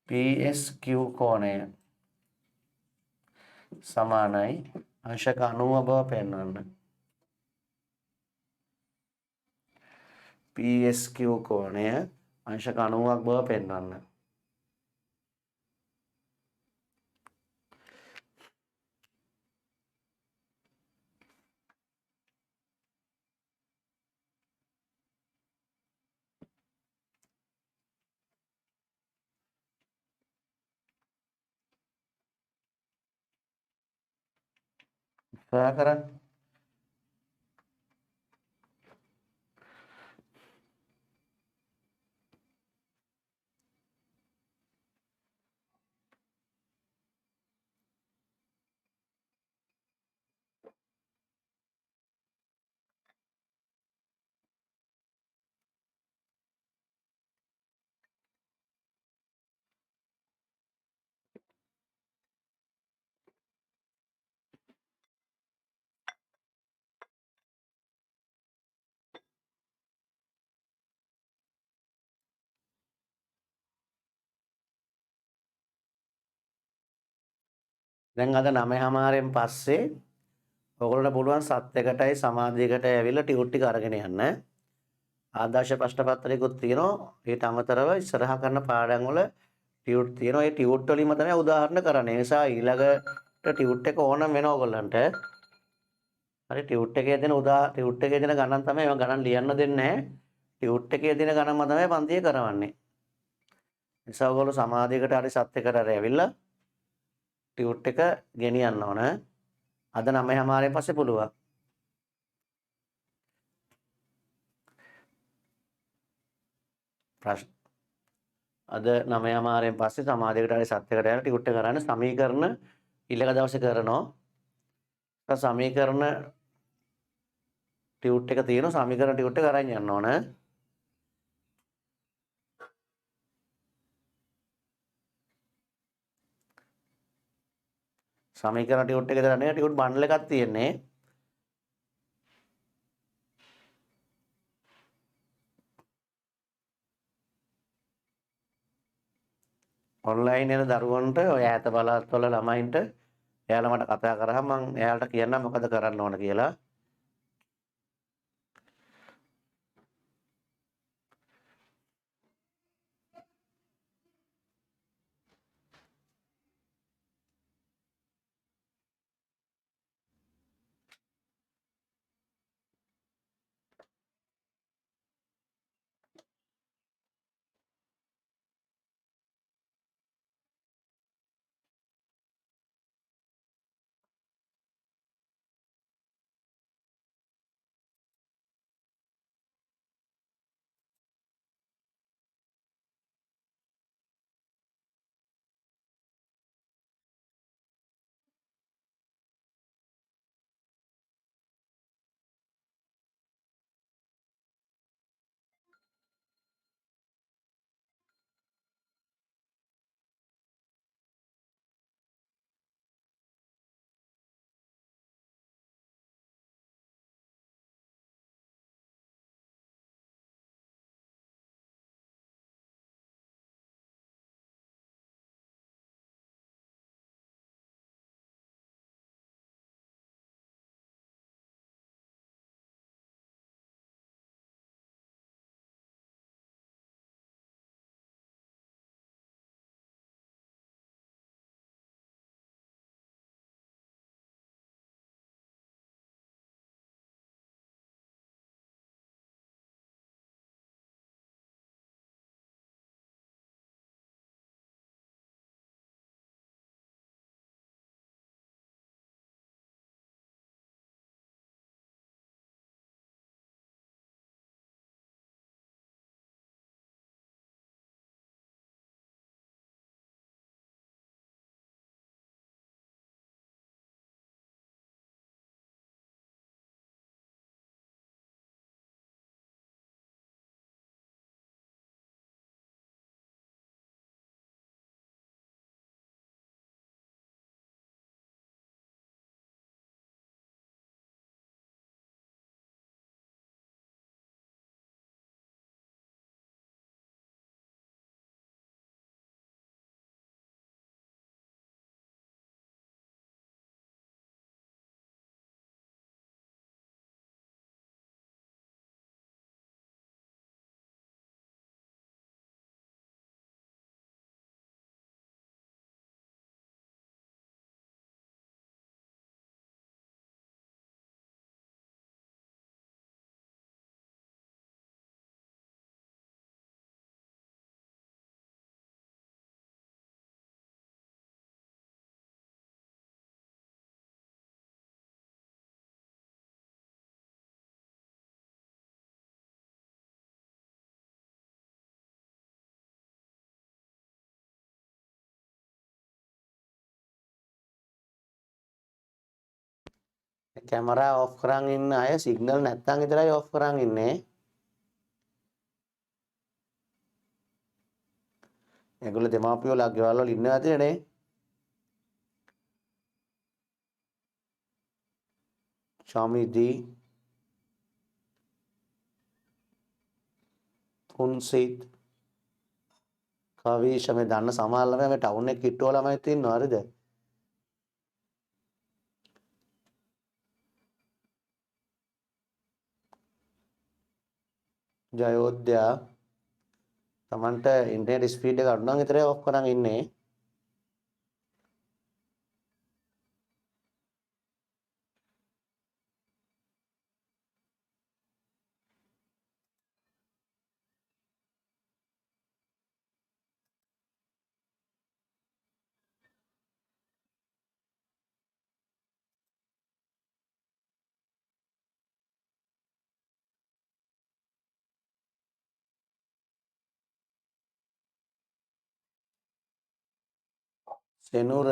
PSQ කෝණය සමානයි අංශක 90 බව පෙන්වන්න. PSQ කෝණය අංශක 90ක් බව පෙන්වන්න. සොයා කරන්න. දැන් අද 9:00න් පස්සේ ඔයගොල්ලන්ට පුළුවන් සත් එකටයි සමාධියකටයි ඇවිල්ලා ටියුට් ටික අරගෙන යන්න. ආදර්ශ ප්‍රශ්න පත්‍රයකුත් තියෙනවා. ඊට අමතරව ඉස්සරහා කරන පාඩම් වල ටියුට් තියෙනවා. ඒ ටියුට් වලින්ම තමයි උදාහරණ කරන්නේ. ඒ නිසා ඊළඟට ටියුට් එක ඕනම් වෙනවා ඔයගොල්ලන්ට. හරි ටියුට් එකේ දෙන ටියුට් එකේ දෙන ගණන් තමයි මම ගණන් ලියන්න දෙන්නේ නැහැ. ටියුට් එකේ දෙන ගණන්ම තමයි පන්තියේ කරවන්නේ. නිසා ඔයගොල්ලෝ සමාධියකට හරි සත් එකට හරි ඇවිල්ලා ටියුට් එක ගෙනියන්න ඕන. අද 9:00න් පස්සේ පුළුවන්. ප්‍රශ්න අද 9 මාරෙන් පස්සේ සමාජයකට හරි සත්‍යකට යන ටියුට් එක කරන්නේ සමීකරණ ඊළඟ දවසේ කරනවා. සමීකරණ ටියුට් එක තියෙනවා. සමීකරණ ටියුට් එක අරන් යන්න ඕන. සමීකරණ ටියුට් එක දාන්නේ ටියුට් බන්ඩල් එකක් තියෙන්නේ. ඔන්ලයින් යන දරුවන්ට ඔය ඈත පළාත්වල ළමයින්ට එයාලා මට කතා කරාම මම එයාලට කියන්නම් මොකද කරන්න ඕන කියලා. කැමරා ඔෆ් කරන් ඉන්න අය සිග්නල් නැත්තම් විතරයි ඔෆ් කරන් ඉන්නේ. ඒගොල්ලෝ දෙමාපියෝ ගෙවල් වල ඉන්නවා ඇතිනේ. ශාමිදි තුන්සිත් කවීෂ මේ දන්න සමහර ළමයි මේ ටවුන් එක කිට්ටුව ළමයිත් ඉන්නවා හරිද? ජයෝද්‍යා Tamanට ඉන්ටර්නෙට් ස්පීඩ් එක අඩු නම් විතරයි ඔෆ් කරන් ඉන්නේ. සෙනුර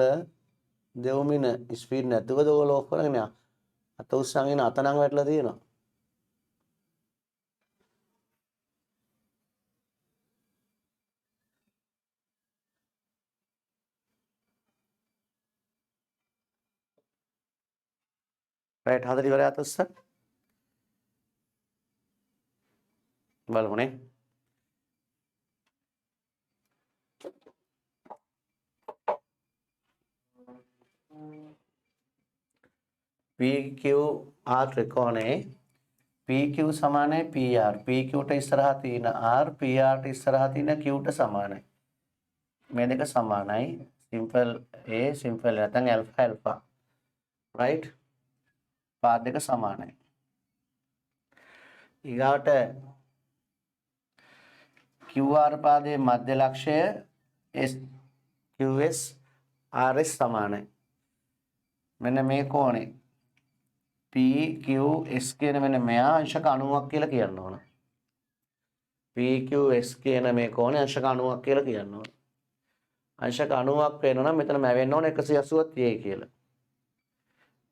දෙවමින ස්පීඩ් නැතුවද ඔයගොල්ලෝ ඔෆ් කරගෙන අත උස්සගෙන අතනම් වැටලා තියෙනවා. රයිට් හතර ඉවරයි අත උස්ස. බලමුනේ. PQR ත්‍රිකෝණේ PQ සමානයි PR. PQ ට ඉස්සරහා තියෙන R, PR ට ඉස්සරහා තියෙන Q ට සමානයි. මේ දෙක සමානයි. සිම්පල් A, සිම්පල් නැත්නම් ඇල්ෆා ඇල්ෆා. right? පාද දෙක සමානයි. ඊගාට QR පාදයේ මධ්‍ය ලක්ෂය QS RS සමානයි. මෙන්න මේ කෝණේ PQS කියන මෙන්න මෙයා අංශක 90ක් කියලා කියන්න ඕන. PQS කියන මේ කෝණේ අංශක 90ක් කියලා කියන්න ඕන. අංශක 90ක් වෙනවා නම් මෙතන මැවෙන්න ඕන 180ක් තියෙයි කියලා.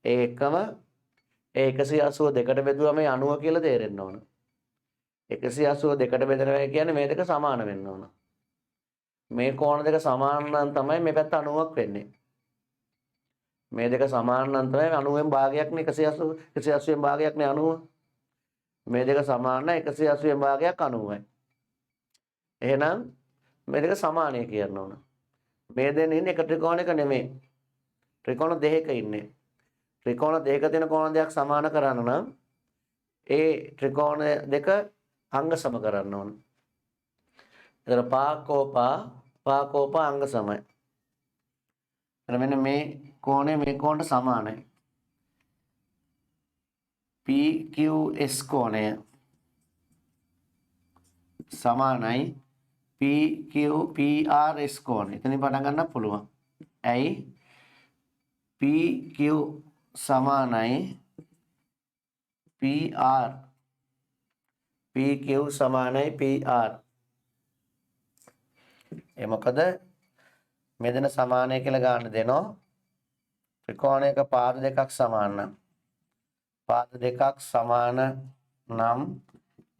ඒ එකම 180 දෙකට බෙදුවා මේ 90 කියලා තේරෙන්න ඕන. 180 දෙකට බෙදනවා කියන්නේ මේ දෙක සමාන වෙන්න ඕන. මේ කෝණ දෙක සමාන නම් තමයි මේ පැත්ත 90ක් වෙන්නේ. මේ දෙක සමාන නම් තමයි 90න් භාගයක් නේ 180 180න් භාගයක් නේ 90. මේ දෙක සමාන නම් 180න් භාගයක් 90යි. එහෙනම් මේ දෙක සමානයි කියන්න ඕන. මේ දෙන්නේ ඉන්නේ එක ත්‍රිකෝණයක නෙමෙයි. ත්‍රිකෝණ දෙකක ඉන්නේ. ත්‍රිකෝණ දෙකක තියෙන කෝණ දෙකක් සමාන කරන්න නම් ඒ ත්‍රිකෝණ දෙක අංග සම කරන්න ඕන. එතන පාකෝපා අංග සමයි. එතන මෙන්න මේ කෝණය මේ කෝණට සමානයි. PQS කෝණය සමානයි PRS කෝණය. එතනින් පටන් ගන්න පුළුවන්. ඇයි? PQ සමානයි PR. PQ සමානයි PR. ඒ මොකද මෙතන සමානයි කියලා ගන්න දෙනවා. ත්‍රිකෝණයක පාද දෙකක් සමාන නම් පාද දෙකක් සමාන නම්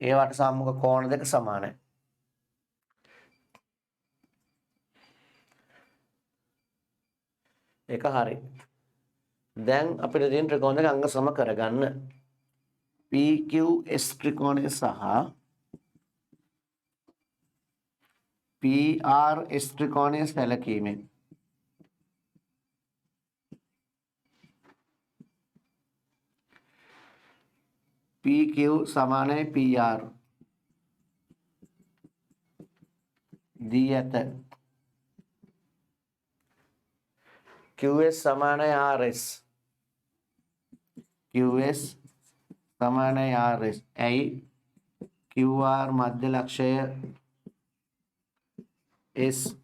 ඒවට සම්මුඛ කෝණ දෙක සමානයි. ඒක හරි. දැන් අපිට තියෙන ත්‍රිකෝණ දෙක අංග සම කරගන්න. PQS ත්‍රිකෝණය සහ PRS ත්‍රිකෝණය සැලකීමෙන් PQ සමානයි PR දී ඇත. QS සමානයි RS. QS සමානයි RS. ඇයි? QR මධ්‍ය ලක්ෂය S.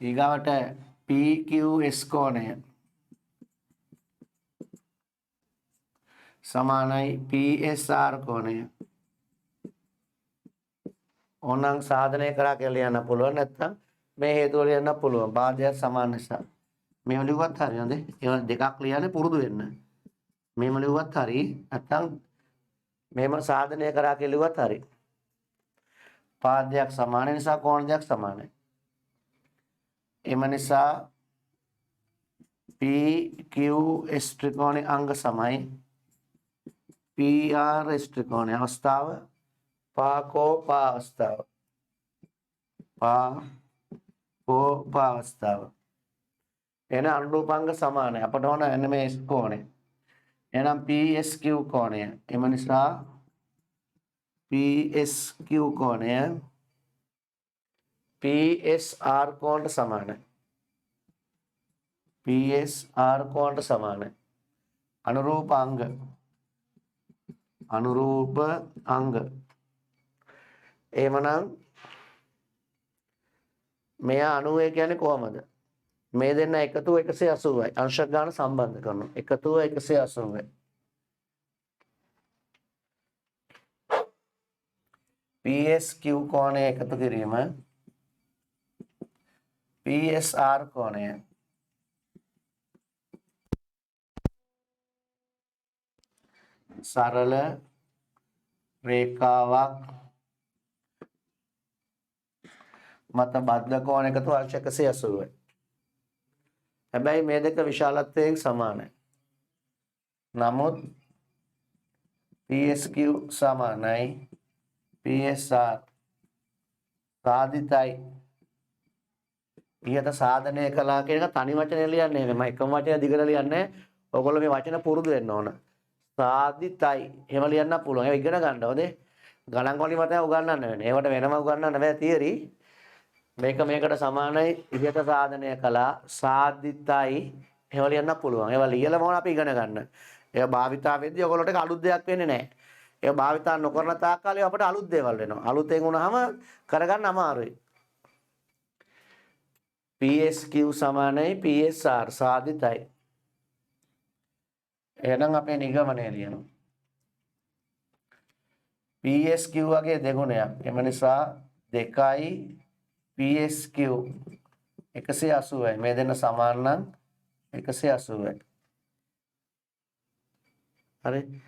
ඊගාවට PQS කෝණය සමානයි PSR කෝණය. ඕනනම් සාධනය කරා කියලා ලියන්න පුළුවන් නැත්නම් මේ හේතු වල ලියන්න පුළුවන්. බාධයක් සමාන නිසා. මේව ලිව්වත් හරි නේද? ඒවා දෙකක් ලියන්නේ පුරුදු වෙන්න. මේව ලිව්වත් හරි නැත්නම් මේව සාධනය කරා කියලා ලිව්වත් හරි. පාදයක් සමාන නිසා කෝණ දෙකක් සමානයි. එම නිසා PQS ත්‍රිකෝණයේ අංග සමයි PRS ත්‍රිකෝණයේ අවස්ථාව පාකෝපා අවස්ථාව. පාකෝපා අවස්ථාව. එන අනුරූපාංග සමානයි. අපට ඕන එන්න මේ S කෝණය. එහෙනම් PSQ කෝණය. එම නිසා PSQ කෝණය PSR කෝණයට සමානයි. PSR කෝණයට සමානයි. අනුරූප අංග. එහෙමනම් මෙයා 90 කියන්නේ කොහමද? මේ දෙන්න එකතුව 180යි. අංශක ගාන සම්බන්ධ කරනවා. එකතුව 180යි. PSQ කෝණය එකතු කිරීම PSR කෝණය සරල රේඛාවක් මත බද්ධ කෝණයකට අංශ 180යි. හැබැයි මේ දෙක විශාලත්වයෙන් සමානයි. නමුත් PSQ සමානයි PSR සාධිතයි. ඊට සාධනය කළා කියන එක තනි වචනේ ලියන්නේ නෙමෙයි. මම එකම වචනේ දිගට ලියන්නේ. ඔයගොල්ලෝ මේ වචන පුරුදු වෙන්න ඕන. සාධිතයි. එහෙම ලියන්න පුළුවන්. ඒක ඉගෙන ගන්න ඕනේ. ගණන් වලින් මතය උගන්වන්න වෙන්නේ. ඒවට වෙනම උගන්වන්න බෑ තියරි. මේකට සමානයි ඉහත සාධනය කළා සාධිතයි. එහෙම ලියන්න පුළුවන්. ඒවා ලියලා මොන අපි ඉගෙන ගන්න. ඒවා භාවිතා වෙද්දී ඔයගොල්ලෝට ඒක අලුත් දෙයක් වෙන්නේ නැහැ. ඒවා භාවිතා නොකරන තාක් කාලේ අපිට අලුත් දේවල් වෙනවා. අලුතෙන් වුණාම කරගන්න අමාරුයි. PSQ සමානයි PSR සාධිතයි. එහෙනම් අපේ නිගමනය ලියනවා. PSQ වගේ දෙගුණයක්. එම නිසා 2යි PSQ 180යි. මේ දෙන්න සමාන නම් 180යි. හරි.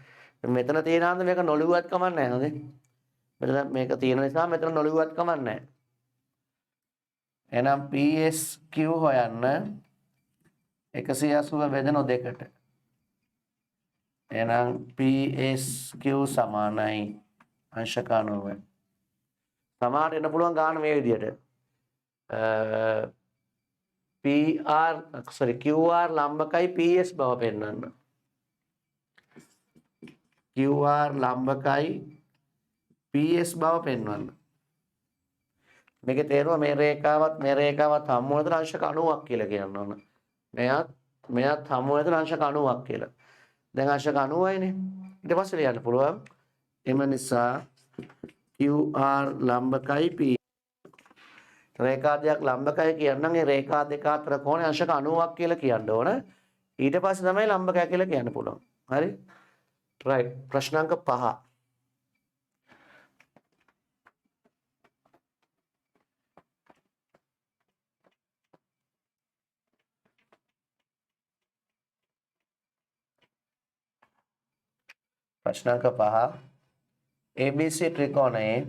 මෙතන තියෙනාන්ද මේක නොලියුවත් කමක් නැහැ නේද? මෙතන මේක තියෙන නිසා මෙතන නොලියුවත් කමක් නැහැ. එහෙනම් PSQ හොයන්න 180 බෙදෙන දෙකට. එහෙනම් PSQ සමානයි අංශක 90යි. සමහරට එන්න පුළුවන් ගාන මේ විදිහට. QR ලම්බකයි PS බව පෙන්වන්න. QR ලම්බකයි PS බව පෙන්වන්න. මේකේ තේරුම මේ රේඛාවත් හමු වෙනතර අංශක 90ක් කියලා කියන්න ඕන. මෙයත් හමු වෙනතර අංශක 90ක් කියලා. දැන් අංශක 90යිනේ. ඊට පස්සේ ලියන්න පුළුවන්. එම නිසා QR ලම්බකයි P රේඛා දෙකක් ලම්බකයි කියනනම් ඒ රේඛා දෙක අතර කෝණය අංශක 90ක් කියලා කියන්න ඕන. ඊට පස්සේ තමයි ලම්බකය කියලා කියන්න පුළුවන්. හරි? right. ප්‍රශ්නාංක 5. ප්‍රශ්නාංක 5 ABC ත්‍රිකෝණයේ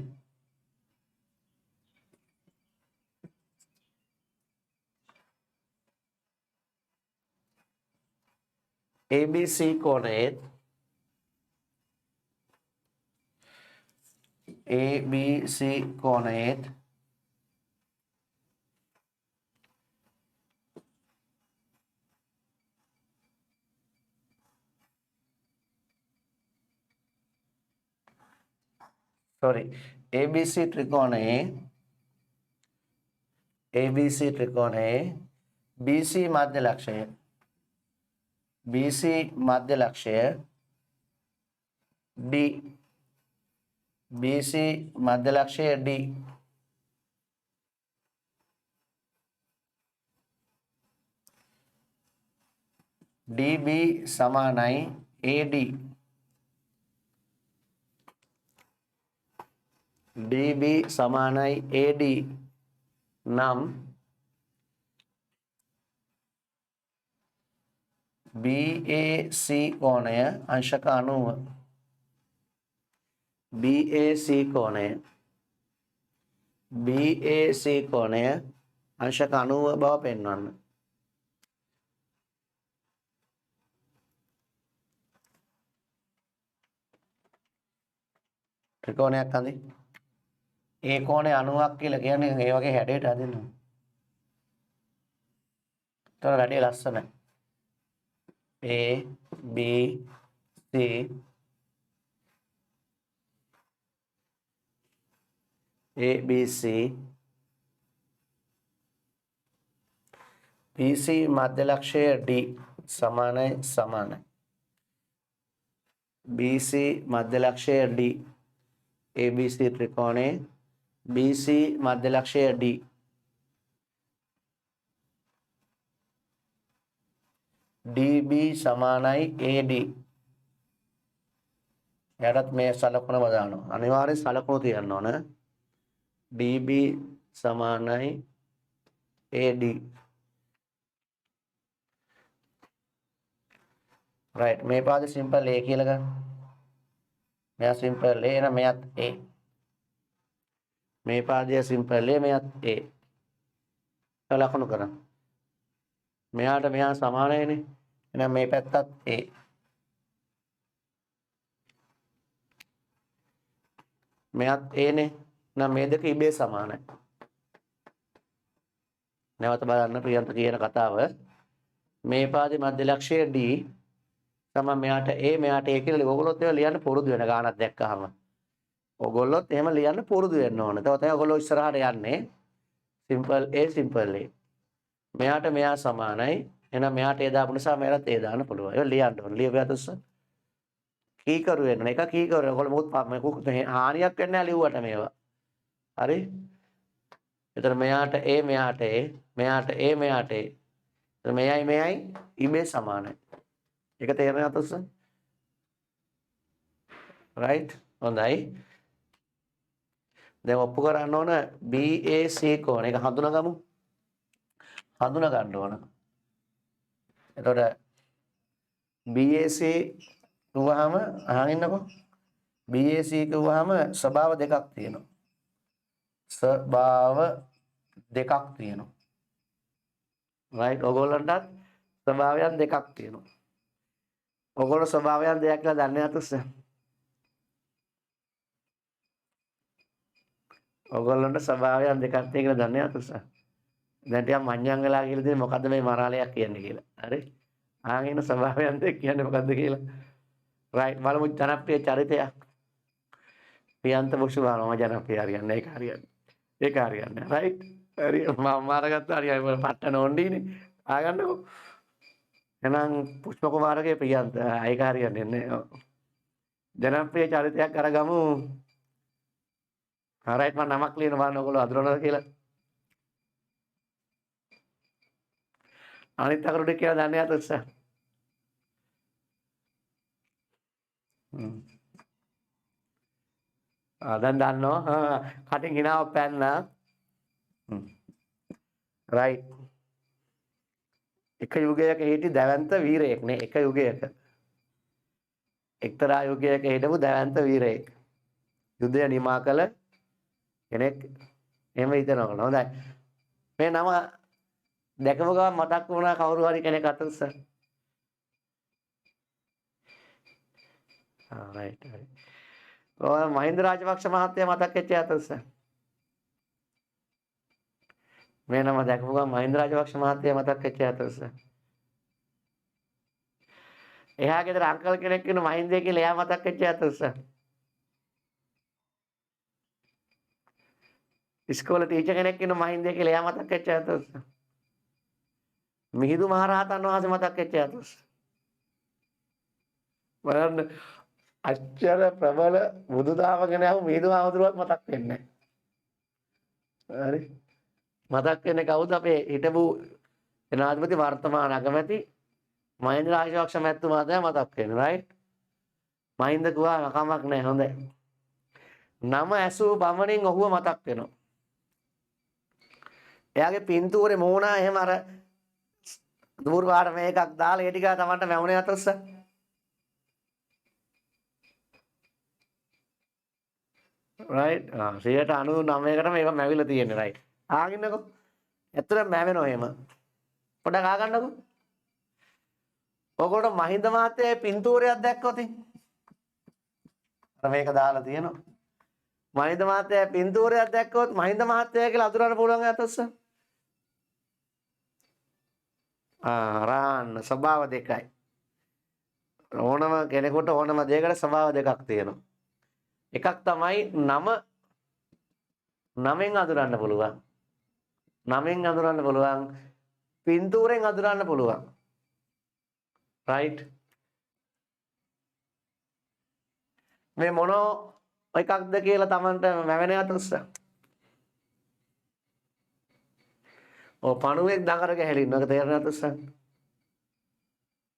ABC කෝණයේ ABC ත්‍රිකෝණයේ BC මධ්‍ය ලක්ෂය D BC මධ්‍ය ලක්ෂය D DB සමානයි AD DB සමානයි AD නම් BAC කෝණය අංශක 90 BAC කෝණය අංශක 90 බව පෙන්වන්න. ත්‍රිකෝණයක් අඳි ඒ කෝණය 90ක් කියලා කියන්නේ ඒ වගේ හැඩයට හදිනවා. ඒතර වැඩි ලස්සනයි. A B C ABC BC මධ්‍ය ලක්ෂය D සමානයි BC මධ්‍ය ලක්ෂය D ABC ත්‍රිකෝණයේ BC මධ්‍ය ලක්ෂය D DB සමානයි AD. එයාටත් මේ සලකුණම දානවා. අනිවාර්යෙන් සලකුණු තියන්න ඕන. DB සමානයි AD. right මේ පාදේ සිම්පල් A කියලා ගන්න. මෙයා සිම්පල් A එහෙනම් මෙයාත් A. මේ පාදයේ සිම්පල් A මෙයාත් A. ලකුණු කරන්න. මෙයාට මෙයා සමානයිනේ. එහෙනම් මේ පැත්තත් A. මෙයාත් A නේ. එහෙනම් මේ දෙක ඉබේ සමානයි. නැවත බලන්න ප්‍රියන්ත කියන කතාව. මේ පාදේ මධ්‍ය ලක්ෂය D තමයි මෙයාට A මෙයාට A කියලා ඔයගොල්ලොත් ඒවා ලියන්න පුරුදු වෙන ගානක් දැක්කහම. ඔයගොල්ලොත් එහෙම ලියන්න පුරුදු වෙන්න ඕනේ. එතකොට තමයි ඔයගොල්ලෝ ඉස්සරහට යන්නේ. Simple A simple A. මෙයාට මෙයා සමානයි. එහෙනම් මෙයාට A දාපු නිසා මෙයාට A දාන්න පුළුවන්. ඒක ලියන්න ඕනේ. ලියපුවාට උස්ස. කීකරු වෙන්න ඕනේ. එක කීකරු. ඔයගොල්ලෝ මොකද හානියක් වෙන්නේ නැහැ ලිව්වට මේවා. හරි? එතන මෙයාට A මෙයාට A මෙයාට A මෙයාට A. එතන මෙයයි ඉබේ සමානයි. ඒක තේරෙනවද උස්ස? right හොඳයි. දැන් ඔප්පු කරන්න ඕන BAC කෝණ. ඒක හඳුනගමු. හඳුනා ගන්න ඕන. එතකොට BAC කිව්වහම අහන් ඉන්නකෝ. BAC කිව්වහම ස්වභාව දෙකක් තියෙනවා. ස්වභාව දෙකක් තියෙනවා. right ඔයගොල්ලන්ටත් ස්වභාවයන් දෙකක් තියෙනවා. ඔයගොල්ලෝ ස්වභාවයන් දෙකක් කියලා දන්නේ නැතුත් ඔයගොල්ලන්ට ස්වභාවයන් දෙකක් තියෙන කියලා දන්නේ නැතුත් දැන් ටිකක් මඤ්ඤං වෙලා කියලා තියෙන්නේ මොකද්ද මේ මරාලයක් කියන්නේ කියලා. හරි? ආගෙන ස්වභාවයන් දෙක කියන්නේ මොකද්ද කියලා. right බලමු ජනප්‍රිය චරිතයක්. පියන්ත බුෂුවානම ජනප්‍රිය හරියන්නේ ඒක හරියන්නේ. ඒක හරියන්නේ. right? හරි මම මාරගත්ත හරියයි වල පට්ටන ඕණ්ඩීනේ. ආගන්නකෝ. එහෙනම් පුෂ්ප කුමාරගේ ප්‍රියන්ත ඒක හරියන්නේ නැහැ. ජනප්‍රිය චරිතයක් අරගමු. right මම නමක් ලියන බලන්න ඔයගොල්ලෝ අඳුරනවද කියලා. අනිත් අකරුඩ කියලා දන්නේ නැත උත්සාහ. දැන් දන්නවා. කටින් හිනාව පැන්න. right. එක යුගයක හිටි දැවැන්ත වීරයෙක් නේ. එක යුගයක. එක්තරා යුගයක හිටපු දැවැන්ත වීරයෙක්. යුද්ධය නිමා කළ කෙනෙක් එහෙම හිතනවා. හොඳයි. මේ නම දැකපු ගමන් මතක් වුණා කවුරු හරි කෙනෙක් අත උස්ස. right. ඔය මහින්ද රාජපක්ෂ මහත්තයා මතක් වෙච්ච අත උස්ස. මේ නම දැකපු ගමන් මහින්ද රාජපක්ෂ මහත්තයා මතක් වෙච්ච අත උස්ස. එහා ගෙදර අංකල් කෙනෙක් ඉන්න මහින්දේ කියලා එයා මතක් වෙච්ච අත උස්ස. ඉස්කෝලේ ටීචර් කෙනෙක් ඉන්න මහින්දේ කියලා එයා මතක් වෙච්ච අත උස්ස. මිහිඳු මහරහතන් වහන්සේ මතක් වෙච්ච අත උස්ස. බලන්න අච්චර ප්‍රබල බුදුදහම ගැන අහු මිහිඳු ආමතුරුවත් මතක් වෙන්නේ නැහැ. හරි. මතක් වෙන්නේ කවුද අපේ හිටපු ජනාධිපති වර්තමාන අගමැති මහින්ද රාජපක්ෂ මැතිතුමා තමයි මතක් වෙන්නේ. right. මහින්ද කිව්වා කමක් නැහැ හොඳයි. නම ඇසූ බමණින් ඔහුව මතක් වෙනවා. එයාගේ පින්තූරේ මෝනා එහෙම අර දුර පාට මේකක් දාලා ඒ ටික තමන්ට මැවුනේ අතොස්ස. right 99%කට මේක මැවිලා තියෙන්නේ right. ආගින්නකෝ. ඇත්තටම මැවෙනවා එහෙම. පොඩක් ආගන්නකෝ. ඔයගොල්ලෝ මහින්ද මහත්තයාගේ පින්තූරයක් දැක්කොත් අර මේක දාලා තියෙනවා. මහින්ද මහත්තයාගේ පින්තූරයක් දැක්කොත් මහින්ද මහත්තයා කියලා අඳුරන්න පුළුවන් අතොස්ස. රාන්න ස්වභාව දෙකයි. ඕනම කෙනෙකුට ඕනම දෙයකට ස්වභාව දෙකක් තියෙනවා. එකක් තමයි නමෙන් අඳුරන්න පුළුවන්. නමෙන් අඳුරන්න පුළුවන්. පින්තූරෙන් අඳුරන්න පුළුවන්. right. මේ මොන එකක්ද කියලා Tamanට මැවෙන යතොස්ස. ඔව් පණුවෙක් දඟර ගැහෙලින්න ඔක තේරෙන්නේ යතොස්ස.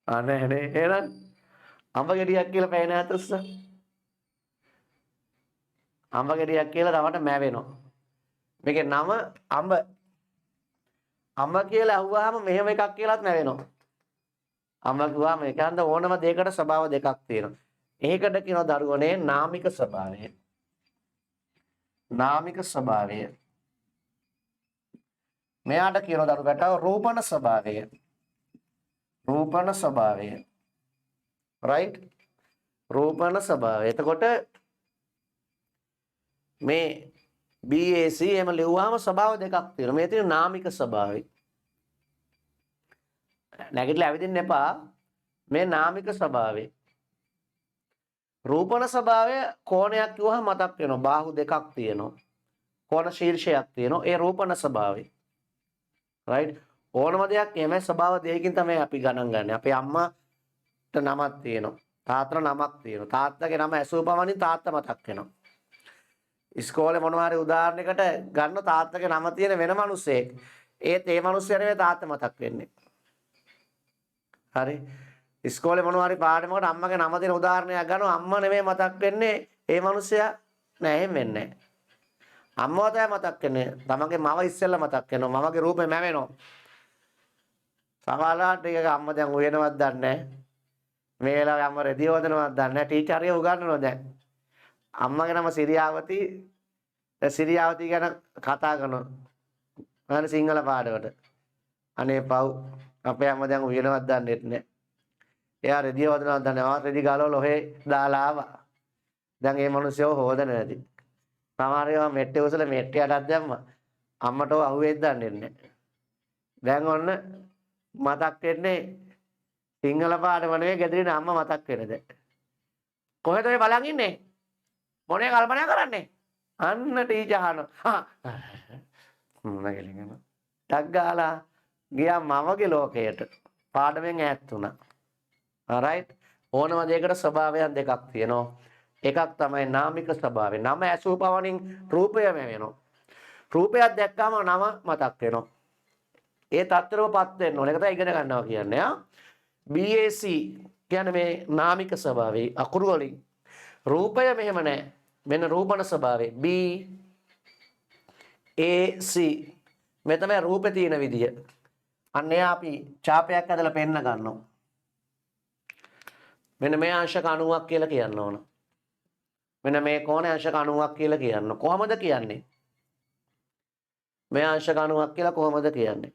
අනේ නේ එහෙනම් අඹ ගෙඩියක් කියලා පේන යතොස්ස. අඹ ගෙඩියක් කියලා තමට මැවෙනවා. මේකේ නම අඹ. අම්මා කියලා අහුවාම මෙහෙම එකක් කියලාත් නැවෙනවා. අම්මා කිව්වා මේ කන්ද ඕනම දෙයකට ස්වභාව දෙකක් තියෙනවා. ඒකට කියනවා දරුවනේ නාමික ස්වභාවය. නාමික ස්වභාවය. මෙයාට කියනවා දරුවට රූපණ ස්වභාවය. රූපණ ස්වභාවය. right? රූපණ ස්වභාවය. එතකොට මේ BAC එහෙම ලිව්වහම ස්වභාව දෙකක් තියෙනවා. මේ තියෙන නාමික ස්වභාවය. නැගිටලා ඇවිදින්න එපා. මේ නාමික ස්වභාවය. රූපණ ස්වභාවය කෝණයක් කිව්වහම මතක් වෙනවා. බාහුව දෙකක් තියෙනවා. කෝණ ශීර්ෂයක් තියෙනවා. ඒ රූපණ ස්වභාවය. right? ඕනම දෙයක් එමේ ස්වභාව දෙකකින් තමයි අපි ගණන් ගන්න. අපේ අම්මාට නමක් තියෙනවා. තාත්තට නමක් තියෙනවා. තාත්තගේ නම ඇසූ පමණින් තාත්තා මතක් වෙනවා. ඉස්කෝලේ මොනවා හරි උදාහරණයකට ගන්න තාත්තගේ නම තියෙන වෙන මිනිස්සෙක්. ඒත් ඒ මිනිස්සයා නෙවෙයි තාත්තා මතක් වෙන්නේ. හරි. ඉස්කෝලේ මොනවා හරි පාඩමකට අම්මගේ නම දෙන උදාහරණයක් ගන්නවා අම්මා නෙවෙයි මතක් වෙන්නේ ඒ මිනිස්සයා නෑ එහෙම වෙන්නේ නෑ. අම්මව තමයි මතක් වෙන්නේ. තමන්ගේ මව ඉස්සෙල්ලා මතක් වෙනවා. මවගේ රූපේ මැවෙනවා. සමහරවිට ඒක අම්මා දැන් උයනවත් දන්නේ නෑ. මේ වෙලාවේ අම්මා රෙදි හොදනවත් දන්නේ නෑ. ටීචර් එක උගන්වනවා දැන්. අම්මගේ නම සිරියාවති. සිරියාවති ගැන කතා කරනවා. අනේ සිංහල පාඩමට. අනේ පව් අපේ අම්මා දැන් උයනවත් දන්නේ නැහැ. එයා රෙදි හොදනවත් දන්නේ නැහැ. රෙදි ගලවලා ඔහෙ දාලා ආවා. දැන් මේ මිනිස්සුව හොදන නැති. සමහර ඒවා මෙට්ටේ උසල මෙට්ටියටත් දැම්මා. අම්මට අහුවෙද්ද දන්නේ නැහැ. දැන් ඔන්න මතක් වෙන්නේ සිංහල පාඩම නෙවෙයි ගෙදරින් අම්මා මතක් වෙනද. කොහෙද ඔය බලන් ඉන්නේ? මොනේ කල්පනා කරන්නේ? අන්න ටීචර් අහනවා. මගලින්ම ටක් ගාලා ගියා මවගේ ලෝකයට. පාඩමෙන් ඈත් වුණා. alright ඕනම දෙයකට ස්වභාවයන් දෙකක් තියෙනවා. එකක් තමයි නාමික ස්වභාවය. නම ඇසූ පමණින් රූපයම වෙනවා. රූපයක් දැක්කම නම මතක් වෙනවා. ඒ තත්ත්වෙටපත් වෙන්න ඕන. ඒක තමයි ඉගෙන ගන්නවා කියන්නේ. BAC කියන්නේ මේ නාමික ස්වභාවය අකුරු වලින්. රූපය මෙහෙම නැහැ. මෙන්න රූපණ ස්වභාවය. BAC මේ තමයි රූපේ තියෙන විදිය. අන්න එයා අපි ඡාපයක් ඇදලා පෙන්න ගන්නවා. මෙන්න මේ අංශක 90ක් කියලා කියන්න ඕන. මෙන්න මේ කෝණේ අංශක 90ක් කියලා කියන්න. කොහමද කියන්නේ? මේ අංශක 90ක් කියලා කොහමද කියන්නේ?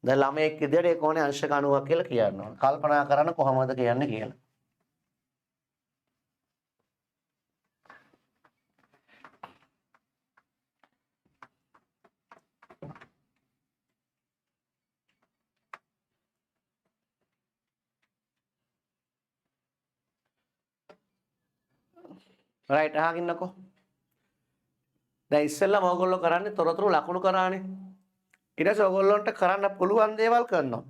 දැන් ළමයෙක් විදියට ඒ කෝණේ අංශක 90ක් කියලා කියන්න ඕන. කල්පනා කරන්න කොහමද කියන්නේ කියලා. රයිට් අහගින්නකෝ. දැන් ඉස්සෙල්ලාම ඕගොල්ලෝ කරන්නේ තොරතුරු ලකුණු කරානේ. ඊට පස්සේ ඕගොල්ලන්ට කරන්න පුළුවන් දේවල් කරනවා.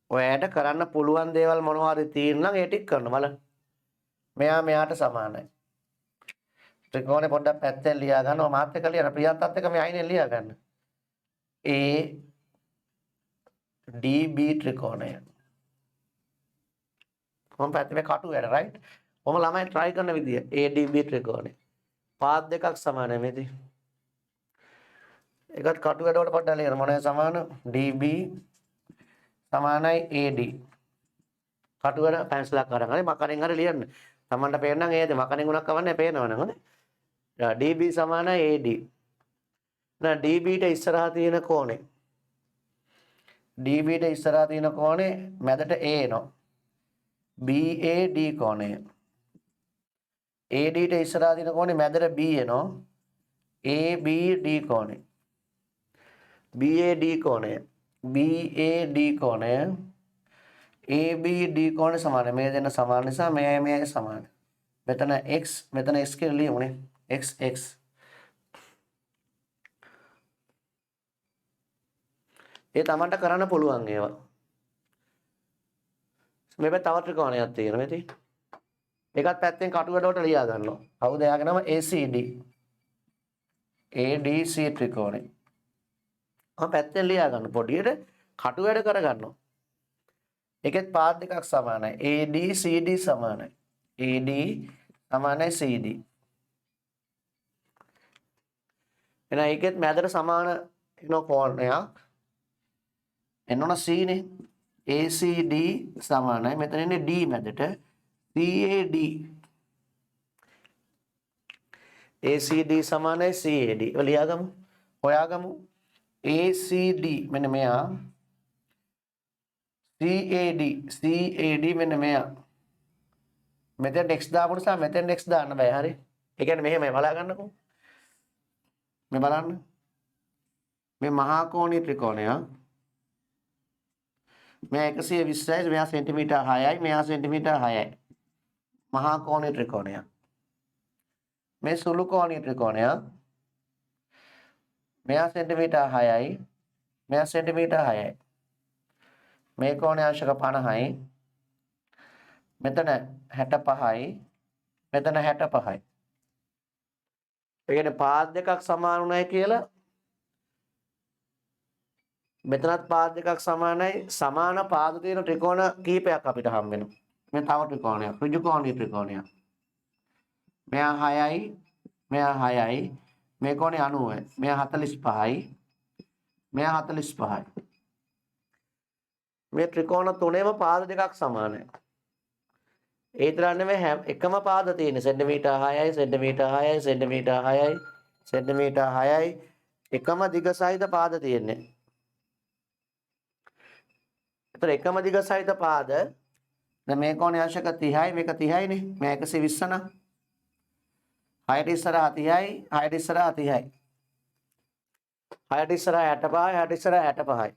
ඔයාලට කරන්න පුළුවන් දේවල් මොනවා හරි තියෙනවා නම් ඒ ටික කරනවා බලන්න. මෙයා මෙයාට සමානයි. ත්‍රිකෝණේ පොඩ්ඩක් පැත්තෙන් ලියා ගන්නවා මාත් එක්ක ලියන ප්‍රියන්තත් එක්ක මේ අයිනේ ලියා ගන්න. ADB ත්‍රිකෝණය. කොහොම පැත්තේ මේ කටු වැඩ right? කොහොම ළමයි try කරන විදිය ADB ත්‍රිකෝණය. පාත් දෙකක් සමානයි මේදි. ඒකත් කටු වැඩ වලට පොඩ්ඩක් ලියන්න මොනවද සමාන? DB සමානයි AD. කටු වැඩ පැන්සලක් අරන් හරි මකරෙන් හරි ලියන්න. Tamanට පේනනම් ඒද මකරෙන් උනක් කවන්නේ පේනවනම් හොඳයි. DB සමානයි AD. නා DB ට ඉස්සරහා තියෙන කෝණය. DB ට ඉස්සරහා තියෙන කෝණය මැදට A එනවා. BAD කෝණය. AD ට ඉස්සරහා තියෙන කෝණය මැදට B එනවා. ABD කෝණය. BAD කෝණය. BAD කෝණය. ABD කෝණය සමානයි. මේ දෙන්න සමාන නිසා මේ සමානයි. මෙතන x මෙතන x කියලා ලියමුනේ. x. ඒ තමන්ට කරන්න පුළුවන් ඒවා. මේ පැත්ත තව ත්‍රිකෝණයක් තියෙනවා මේ තියෙන්නේ. ඒකත් පැත්තෙන් කටු වැඩ වලට ලියා ගන්නවා. කවුද එයාගේ නම ACD. ADC ත්‍රිකෝණය. පැත්තෙන් ලියා ගන්න පොඩියට කටු වැඩ කර ගන්නවා. ඒකෙත් පාත් දෙකක් සමානයි. AD CD සමානයි. AD සමානයි CD. එහෙනම් ඒකෙත් මැදට සමාන වෙන කෝණයක් එන්න ඕන C නේ. ACD සමානයි. මෙතන ඉන්නේ D මැදට CAD. ACD සමානයි CAD. ඔය ලියාගමු. හොයාගමු. ACD මෙන්න මෙයා. CAD මෙන්න මෙයා. මෙතෙන් x දාපු නිසා මෙතෙන් x දාන්න බෑ. හරි. ඒ කියන්නේ මෙහෙමයි බලා ගන්නකො. මේ බලන්න. මේ මහා කෝණී ත්‍රිකෝණය. මේ 120යි මෙයා සෙන්ටිමීටර් 6යි මෙයා සෙන්ටිමීටර් 6යි. මහා කෝණී ත්‍රිකෝණය. මේ සුළු කෝණී ත්‍රිකෝණය. මෙයා සෙන්ටිමීටර් 6යි මෙයා සෙන්ටිමීටර් 6යි. මේ කෝණය අංශක 50යි. මෙතන 65යි. මෙතන 65යි. ඒ කියන්නේ පාද දෙකක් සමාන උනායි කියලා මෙතනත් පාද දෙකක් සමානයි. සමාන පාද තියෙන ත්‍රිකෝණ කීපයක් අපිට හම්බ වෙනවා. මේ තව ත්‍රිකෝණයක්. ඍජු කෝණීය ත්‍රිකෝණයක්. මෙයා 6යි මෙයා 6යි. මේ කෝණය 90යි. මෙයා 45යි. මෙයා 45යි. මේ ත්‍රිකෝණ තුනේම පාද දෙකක් සමානයි. ඒ විතර නෙමෙයි එකම පාද තියෙන සෙන්ටිමීටර් 6යි සෙන්ටිමීටර් 6යි සෙන්ටිමීටර් 6යි සෙන්ටිමීටර් 6යි එකම දිග සහිත පාද තියෙන්නේ. ඒතර එකම දිග සහිත පාද දැන් මේ කෝණය අංශක 30යි මේක 30යි නේ. මේ 120 නම් 6ට ඉස්සරහා 30යි 6ට ඉස්සරහා 30යි 6ට ඉස්සරහා 65යි 6ට ඉස්සරහා 65යි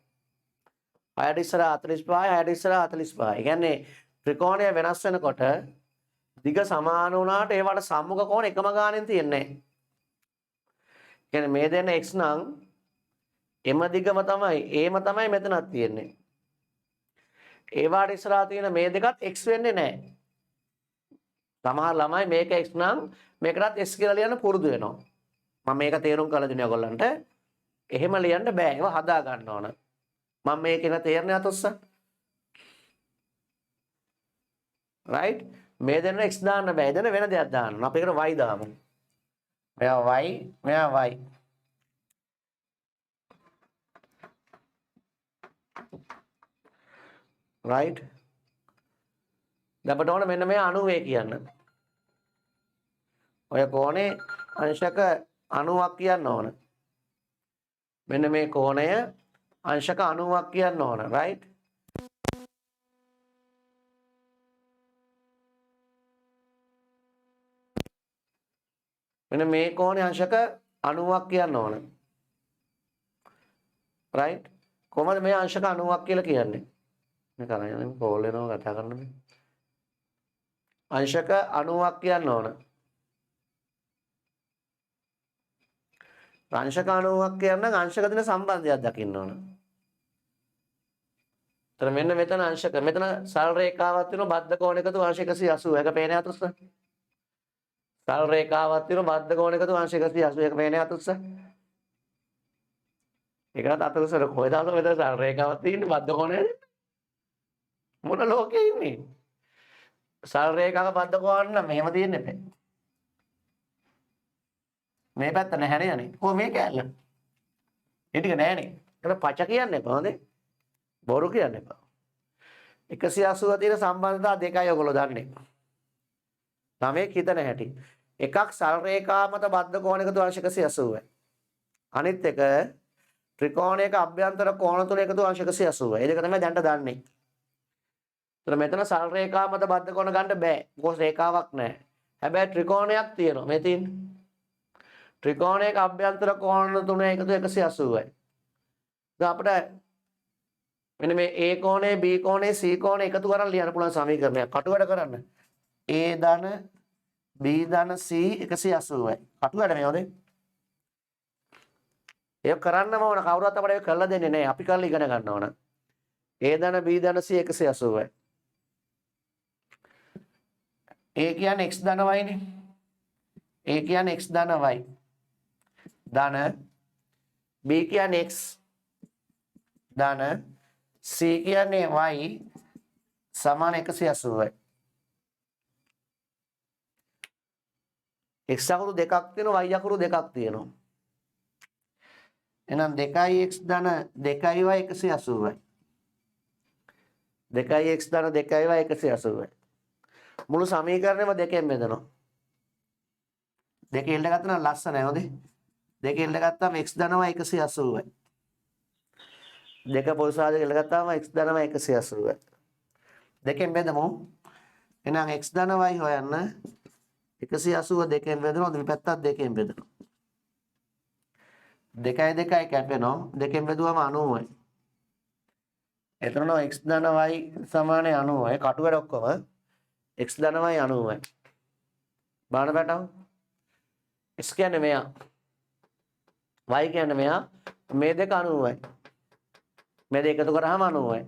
6ට ඉස්සරහා 45යි 6ට ඉස්සරහා 45යි. ඒ කියන්නේ ත්‍රිකෝණය වෙනස් වෙනකොට දිග සමාන වුණාට ඒවට සම්මුඛ කෝණ එකම ගානෙන් තියෙන්නේ නැහැ. කියන්නේ මේ දෙන්න x නම් එම දිගම තමයි ඒම තමයි මෙතනක් තියෙන්නේ. ඒවාට ඉස්සරහා තියෙන මේ දෙකත් x වෙන්නේ නැහැ. සමහර ළමයි මේක x නම් මේකටත් s කියලා ලියන්න පුරුදු වෙනවා. මම මේක තේරුම් කරලා දෙනවා ඔයගොල්ලන්ට. එහෙම ලියන්න බෑ. ඒවා හදා ගන්න ඕන. මම මේකේන තේරෙන්නේ අතොස්ස. right? මේ දෙන්න x දාන්න බෑ. දෙන්න වෙන දෙයක් දාන්න. අපි ඒකට y දාමු. මෙයා y මෙයා y. right? දැන් මෙන්න මේ 90 කියන්න. ඔය කෝණේ අංශක 90ක් කියන්න ඕන. මෙන්න මේ කෝණය අංශක 90ක් කියන්න ඕන. right? මෙන්න මේ කෝණේ අංශක 90ක් කියන්න ඕන. right? කොහමද මේ අංශක 90ක් කියලා කියන්නේ? මේ කරන්නේ කෝල් වෙනවා කතා කරන්න මේ. අංශක 90ක් කියන්න ඕන. අංශක 90ක් කියන්න අංශක දින සම්බන්ධයක් දකින්න ඕන. එතන මෙන්න මෙතන අංශක මෙතන සරල රේඛාවක් තියෙනවා බද්ධ කෝණයකතු අංශ 180. ඒක පේන්නේ අතොස්ස. සරල රේඛාවක් තියෙනවා බද්ධ කෝණයකතු අංශ 180. ඒක පේන්නේ අතොස්ස. ඒකට අතොස්ස කොහෙද ආවද මෙතන සරල රේඛාවක් තියෙන්නේ බද්ධ කෝණයද? මොන ලෝකේ ඉන්නේ? සරල රේඛාවක බද්ධ කෝණ නම් මෙහෙම තියෙන්නේ නැහැ. මේ පැත්ත නැහැ නේ. කොහොම මේ කැල්ල? ඒ ටික නැහනේ. ඒක පච කියන්නේ කොහොමද? බොරු කියන්නේ එපා. 180 තියෙන සම්බන්ධතා දෙකයි ඔයගොල්ලෝ දන්නේ. ළමේ හිතන හැටි. එකක් සරල රේඛා මත බද්ධ කෝණයකතු අංශ 180යි. අනිත් එක ත්‍රිකෝණයක අභ්‍යන්තර කෝණ තුන එකතු අංශ 180යි. ඒ දෙක තමයි දැන්ට දන්නේ. එතන මෙතන සරල රේඛා මත බද්ධ කෝණ ගන්න බෑ. මොකද රේඛාවක් නැහැ. හැබැයි ත්‍රිකෝණයක් තියෙනවා. මේ තියෙන්නේ. ත්‍රිකෝණයක අභ්‍යන්තර කෝණ තුන එකතු 180යි. දැන් අපිට මෙන්න මේ A කෝණය B කෝණය C කෝණය එකතු කරන් ලියන්න පුළුවන් සමීකරණයක්. කටුවැඩ කරන්න. A ධන B ධන C 180යි. කටුවැඩ මේ හොඳේ. ඒක කරන්නම ඕන කවුරුත් අපිට ඒක කරලා දෙන්නේ නැහැ. අපි කරලා ඉගෙන ගන්න ඕන. A ධන B ධන C 180යි. A කියන්නේ x ධන y නේ. A කියන්නේ x ධන y. ධන B කියන්නේ x ධන C කියන්නේ y සමාන 180යි. x අකුරු දෙකක් තියෙනවා y අකුරු දෙකක් තියෙනවා. එහෙනම් 2x ධන 2y 180යි. 2x ධන 2y 180යි. මුළු සමීකරණයම දෙකෙන් බෙදනවා. දෙකෙන් ඉල්ල ගත්තා නම් ලස්සනයි හොඳේ. දෙකෙන් ඉල්ල ගත්තාම x ධනවයි 180යි. දෙක පොල් සාධක ඉල්ල ගත්තාම x ධනවයි 180යි. දෙකෙන් බෙදමු. එහෙනම් x ධනවයි හොයන්න 180 දෙකෙන් බෙදනවා දෙපැත්තත් දෙකෙන් බෙදනවා. 2යි 2යි කැපෙනවා දෙකෙන් බෙදුවම 90යි. එතන x ධන y සමාන 90යි. කටු වැඩ ඔක්කොම x ධන y 90යි. බාන පැටව x කියන්නේ මෙයා. y කියන්නේ මෙයා. මේ දෙක 90යි. මේ දෙක එකතු කරාම 90යි.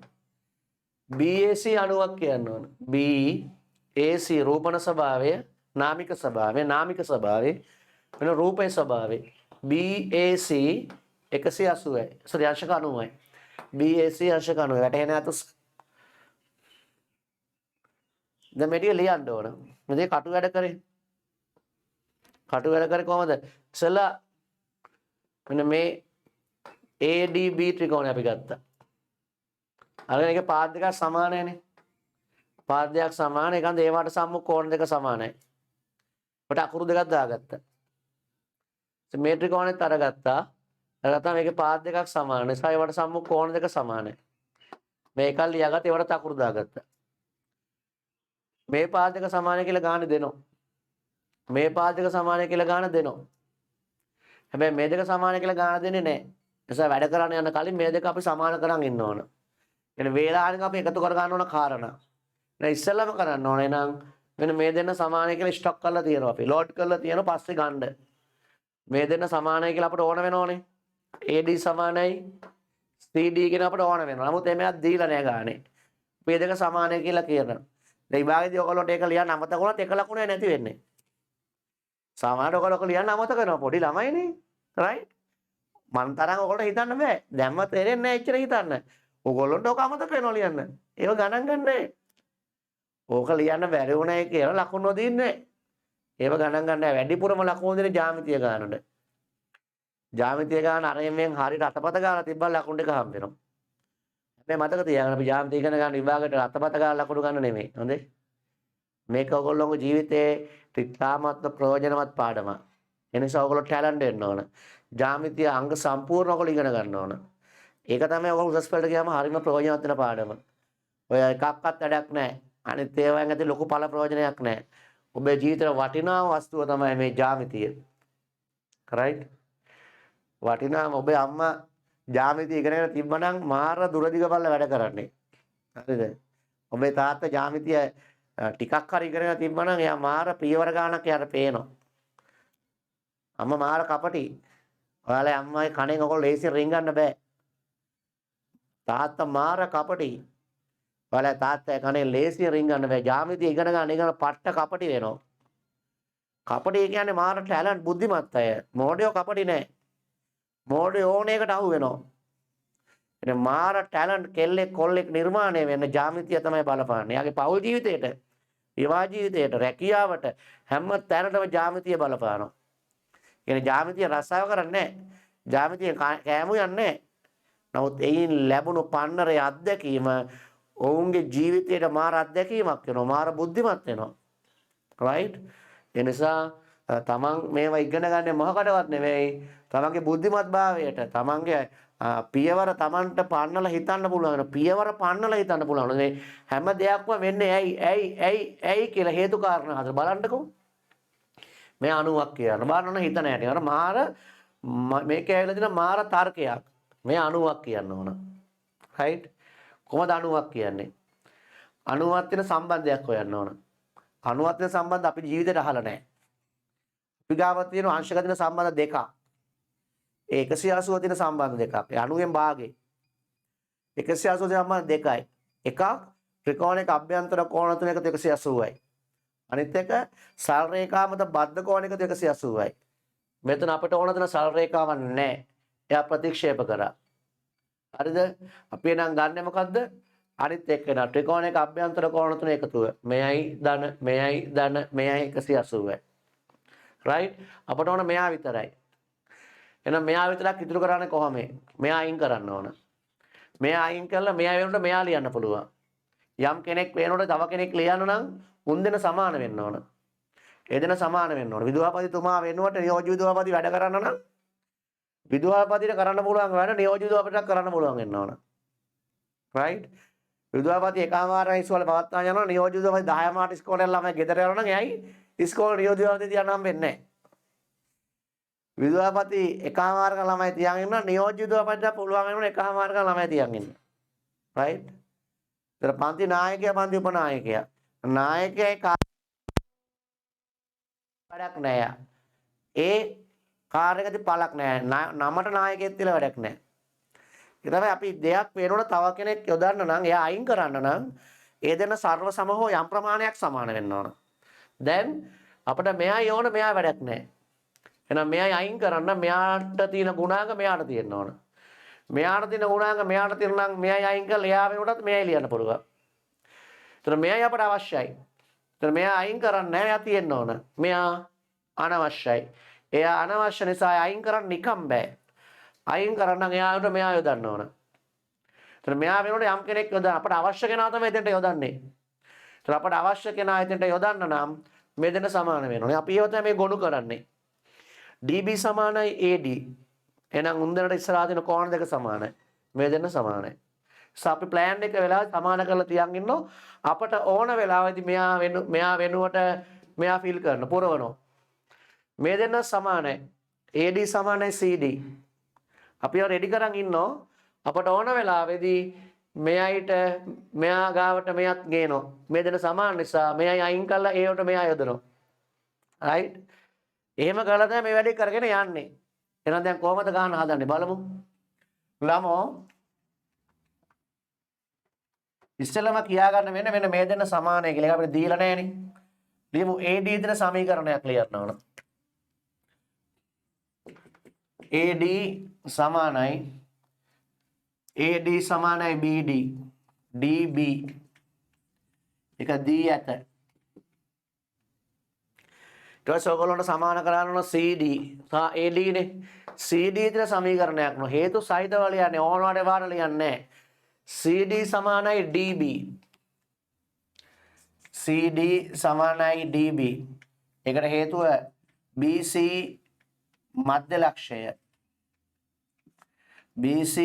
BAC 90ක් කියන්න ඕන. BAC රූපණ ස්වභාවය, නාමික ස්වභාවය, නාමික ස්වභාවය වෙන රූපේ ස්වභාවය. BAC 180යි. සෝරි අංශක 90යි. BAC අංශක 90 වැටහෙන අතස්. දැන් මේක ලියන්න ඕන. මේ කටු වැඩ කරේ. කටු වැඩ කරේ කොහමද? ඉතලා මෙන්න මේ ADB ත්‍රිකෝණය අපි ගත්තා. අරගෙන ඒකේ පාද දෙකක් සමානයිනේ. පාද දෙකක් සමාන. ඒකන්ද ඒවට සම්මුඛ කෝණ දෙක සමානයි. කොට අකුරු දෙකක් දාගත්තා. මේ ත්‍රිකෝණෙත් අරගත්තා. අරගත්තාම මේකේ පාද දෙකක් සමාන. නිසා ඒවට සම්මුඛ කෝණ දෙක සමානයි. මේකල් ලියාගත්ත ඒවට අකුරු දාගත්තා. මේ පාද දෙක සමානයි කියලා ගාන දෙනවා. මේ පාද දෙක සමානයි කියලා ගාන දෙනවා. හැබැයි මේ දෙක සමානයි කියලා ගාන දෙන්නේ නැහැ. නිසා වැඩ කරන්න යන කලින් මේ දෙක අපි සමාන කරන් ඉන්න ඕන. එන වේලාවෙන් අපි එකතු කර ගන්න ඕන කාරණා. දැන් ඉස්සෙල්ලාම කරන්න ඕනේ නම් මෙන්න මේ දෙන්න සමානයි කියලා ස්ටොක් කරලා තියෙනවා අපි. ලෝඩ් කරලා තියෙනවා පස්සේ ගන්න. මේ දෙන්න සමානයි කියලා අපට ඕන වෙනෝනේ. AD සමානයි CD කියන අපට ඕන වෙනවා. නමුත් එමෙයක් දීලා නැහැ ගානේ. මේ දෙක සමානයි කියලා කියනවා. දැන් විභාගයේදී ඔයගොල්ලෝට ඒක ලියන්න අමතක වුණත් එක ලකුණේ නැති වෙන්නේ. සාමාන්‍යයෙන් ඔයගොල්ලෝ ලියන්න අමතක කරනවා පොඩි ළමයිනේ. රයිට්? මන් තරම් ඔයගොල්ලෝ හිතන්න බෑ. දැම්ම තේරෙන්නේ නැහැ එච්චර හිතන්න. ඔයගොල්ලන්ට ඔක අමතක වෙනවා ලියන්න. ඒව ගණන් ගන්නෑ. ඕක ලියන්න බැරි වුණයි කියලා ලකුණු නොදින්නේ. ඒව ගණන් ගන්නෑ. වැඩිපුරම ලකුණු දෙන්නේ ජ්‍යාමිතිය ගන්නට. ජ්‍යාමිතිය ගන්න අරෙන්ෙන් හරියට අතපත ගාලා තිබ්බම ලකුණු දෙක හම්බ වෙනවා. හැබැයි මතක තියාගන්න අපි ජ්‍යාමිතිය ඉගෙන ගන්න විභාගයට අතපත ගාලා ලකුණු ගන්න නෙමෙයි. හොඳේ? මේක ඔයගොල්ලෝගේ ජීවිතේ ත්‍රිත්‍යාත්මක ප්‍රයෝජනවත් පාඩමක්. ඒ නිසා ඔයගොල්ලෝ ටැලන්ට් වෙන්න ඕන. ජ්‍යාමිතිය අංග සම්පූර්ණ ඔයගොල්ලෝ ඉගෙන ගන්න ඕන. ඒක තමයි ඔයගොල්ලෝ උසස් පෙළට ගියාම හරිම ප්‍රයෝජනවත් වෙන පාඩම. ඔය එකක්වත් වැඩක් නැහැ. අනිත් ඒවායින් ඇති ලොකු ඵල ප්‍රයෝජනයක් නැහැ. ඔබේ ජීවිතේ වටිනා වස්තුව තමයි මේ ජ්‍යාමිතිය. රයිට්? වටිනාම ඔබේ අම්මා ජ්‍යාමිතිය ඉගෙනගෙන තිබ්බනම් මාර දුරදිග බලලා වැඩ කරන්නේ. හරිද? ඔබේ තාත්තා ජ්‍යාමිතිය ටිකක් හරි ඉගෙනගෙන තිබ්බනම් එයා මාර පියවර ගානක් යාට පේනවා. අම්මා මාර කපටි. ඔයාලා අම්මයි කණෙන් ඔයගොල්ලෝ ලේසියෙන් රින්ගන්න බෑ. තාත්තා මාර කපටි. ඔයාලා තාත්තා කණෙන් ලේසියෙන් රින්ගන්න බෑ. ජ්‍යාමිතිය ඉගෙන ගන්න ඉගෙන පට්ට කපටි වෙනවා. කපටි කියන්නේ මාර ටැලන්ට් බුද්ධිමත් අය. මොඩියෝ කපටි නෑ. මොඩියෝ ඕන එකට අහු වෙනවා. එනේ මාර ටැලන්ට් කෙල්ලෙක් කොල්ලෙක් නිර්මාණය වෙන්න ජ්‍යාමිතිය තමයි බලපාන්නේ. යාගේ පෞල් ජීවිතේට, විවාහ ජීවිතේට, රැකියාවට හැම තැනටම ජ්‍යාමිතිය බලපානවා. කියන්නේ ජ්‍යාමිතිය රස්සාව කරන්නේ නැහැ. ජ්‍යාමිතිය කෑමු යන්නේ නැහැ. නමුත් එයින් ලැබුණු පන්නරේ අත්දැකීම ඔවුන්ගේ ජීවිතයට මාර අත්දැකීමක් වෙනවා. මාර බුද්ධිමත් වෙනවා. රයිට්? ඒ නිසා තමන් මේවා ඉගෙන ගන්න මොහකටවත් නෙවෙයි. තමන්ගේ බුද්ධිමත් භාවයට, තමන්ගේ පියවර තමන්ට පන්නලා හිතන්න පුළුවන්. පියවර පන්නලා හිතන්න පුළුවන්. මේ හැම දෙයක්ම වෙන්නේ ඇයි කියලා හේතු කාරණා හතර බලන්නකෝ. මේ 90ක් කියන බලන්න හිත නැහැ. අර මාර මේකේ ඇවිල්ලා තියෙන මාර තර්කයක්. මේ 90ක් කියන්න ඕන. රයිට්? කොහොමද 90ක් කියන්නේ? 90ක් වෙන සම්බන්ධයක් හොයන්න ඕන. 90ක් වෙන සම්බන්ධ අපි ජීවිතේට අහලා නැහැ. අපි ගාව තියෙන අංශක දෙන සම්බන්ධ දෙකක්. ඒ 180 තියෙන සම්බන්ධ දෙකක්. ඒ 90න් භාගේ. 180 සම්බන්ධ දෙකයි. එකක් ත්‍රිකෝණයක අභ්‍යන්තර කෝණ තුන එකතු 180යි. අනිත් එක සරල රේඛා මත බද්ධ කෝණ එකතු 180යි. මෙතන අපිට ඕන දෙන සරල රේඛාවක් නැහැ. එයා ප්‍රතික්ෂේප කරා. හරිද? අපි නම් ගන්නෙ මොකද්ද? අනිත් එක්ක න ත්‍රිකෝණයක අභ්‍යන්තර කෝණ තුන එකතුව. මෙයයි ධන, මෙයයි ධන, මෙයයි 180යි. රයිට්? අපට ඕන මෙයා විතරයි. එහෙනම් මෙයා විතරක් ඉතුරු කරන්නේ කොහොමද? මෙයා අයින් කරන්න ඕන. මෙයා අයින් කළා මෙයා වෙනකොට මෙයා ලියන්න පුළුවන්. යම් කෙනෙක් වෙනකොට තව කෙනෙක් ලියන්න නම් මුන් දෙන සමාන වෙන්න ඕන. ඒ දෙන සමාන වෙන්න ඕන. විදුහල්පතිතුමා වෙනුවට නියෝජ්‍ය විදුහල්පති වැඩ කරන්න නම් විදුහල්පතිට කරන්න පුළුවන් වැඩ නියෝජ්‍ය විදුහල්පතිට කරන්න පුළුවන් වෙන්න ඕන. right? විදුහල්පති එකමාරයි ඉස්කෝලේ පවත්වා යනවා නියෝජ්‍ය විදුහල්පති 10 මාට ඉස්කෝලේ ළමයි ගෙදර යනවා නම් එයයි ඉස්කෝලේ නියෝජ්‍ය විදුහල්පති තියන්න හම්බෙන්නේ නැහැ. විදුහල්පති එකමාරක ළමයි තියන් ඉන්න නියෝජ්‍ය විදුහල්පතිට පුළුවන් වෙනවා එකමාරක ළමයි තියන් ඉන්න. right? ඒතර පන්ති නායකයා පන්ති උපනායකයා. නායකයා වැඩක් නැහැ. ඒ කාර්යයකදී පළක් නැහැ. නමට නායකයෙක් තියලා වැඩක් නැහැ. ඒ තමයි අපි දෙයක් වෙනකොට තව කෙනෙක් යොදන්න නම් එයා අයින් කරන්න නම් ඒ දෙන සර්ව සම හෝ යම් ප්‍රමාණයක් සමාන වෙන්න ඕන. දැන් අපිට මෙයයි ඕන මෙයා වැඩක් නැහැ. එහෙනම් මෙයයි අයින් කරන්න මෙයාට තියෙන ගුණාංග මෙයාට තියෙන්න ඕන. මෙයාට තියෙන ගුණාංග මෙයාට තියෙන නම් මෙයයි අයින් කරලා එයා වෙනකොටත් මෙයයි ලියන්න පුළුවන්. ඒතර මෙයයි අපට අවශ්‍යයි. ඒතර මෙයා අයින් කරන්නේ නැහැ එයා තියෙන්න ඕන. මෙයා අනවශ්‍යයි. එයා අනවශ්‍ය නිසා අයින් කරන්න නිකම් බෑ. අයින් කරන්න එයාට මෙයා යොදන්න ඕන. ඒතර මෙයා වෙනකොට යම් කෙනෙක් යොදන්න අපට අවශ්‍ය කෙනා තමයි එතෙන්ට යොදන්නේ. ඒතර අපට අවශ්‍ය කෙනා එතෙන්ට යොදන්න නම් මේ දෙන්න සමාන වෙනවා. අපි ඒව තමයි මේ ගොනු කරන්නේ. DB සමානයි AD. එහෙනම් උන්දරට ඉස්සරහා තියෙන කෝණ දෙක සමානයි. මේ දෙන්න සමානයි. අපි ප්ලෑන් එක වෙලාවට සමාන කරලා තියන් ඉන්නෝ අපට ඕන වෙලාවෙදි මෙයා වෙනුවට මෙයා ෆිල් කරන පුරවනවා. මේ දෙන්න සමානයි. AD සමානයි CD. අපි ඒව රෙඩි කරන් ඉන්නෝ අපට ඕන වෙලාවෙදී මෙයා ගාවට මෙයත් ගේනවා. මේ දෙන්න සමාන නිසා මෙයයි අයින් කරලා ඒවට මෙයා යොදනවා. right? එහෙම කරලා තමයි මේ වැඩේ කරගෙන යන්නේ. එහෙනම් දැන් කොහමද ගන්න හදන්නේ බලමු. ළමෝ ඉස්සෙල්ලාම කියා ගන්න වෙන මෙන්න මේ දෙන්න සමානයි කියලා. ඒක අපිට දීලා නැහැනේ. ලියමු AD දෙන සමීකරණයක් ලියන්න ඕන. AD සමානයි BD. DB එක දී ඇත. ඊට පස්සේ ඔයගොල්ලන්ට සමාන කරන්න ඕන CD සහ AD නේ. CD දෙන සමීකරණයක් නෝ හේතු සහිතව ලියන්නේ ඕනවට වාර ලියන්නේ නැහැ. CD සමානයි DB. CD සමානයි DB. ඒකට හේතුව BC මධ්‍ය ලක්ෂය. BC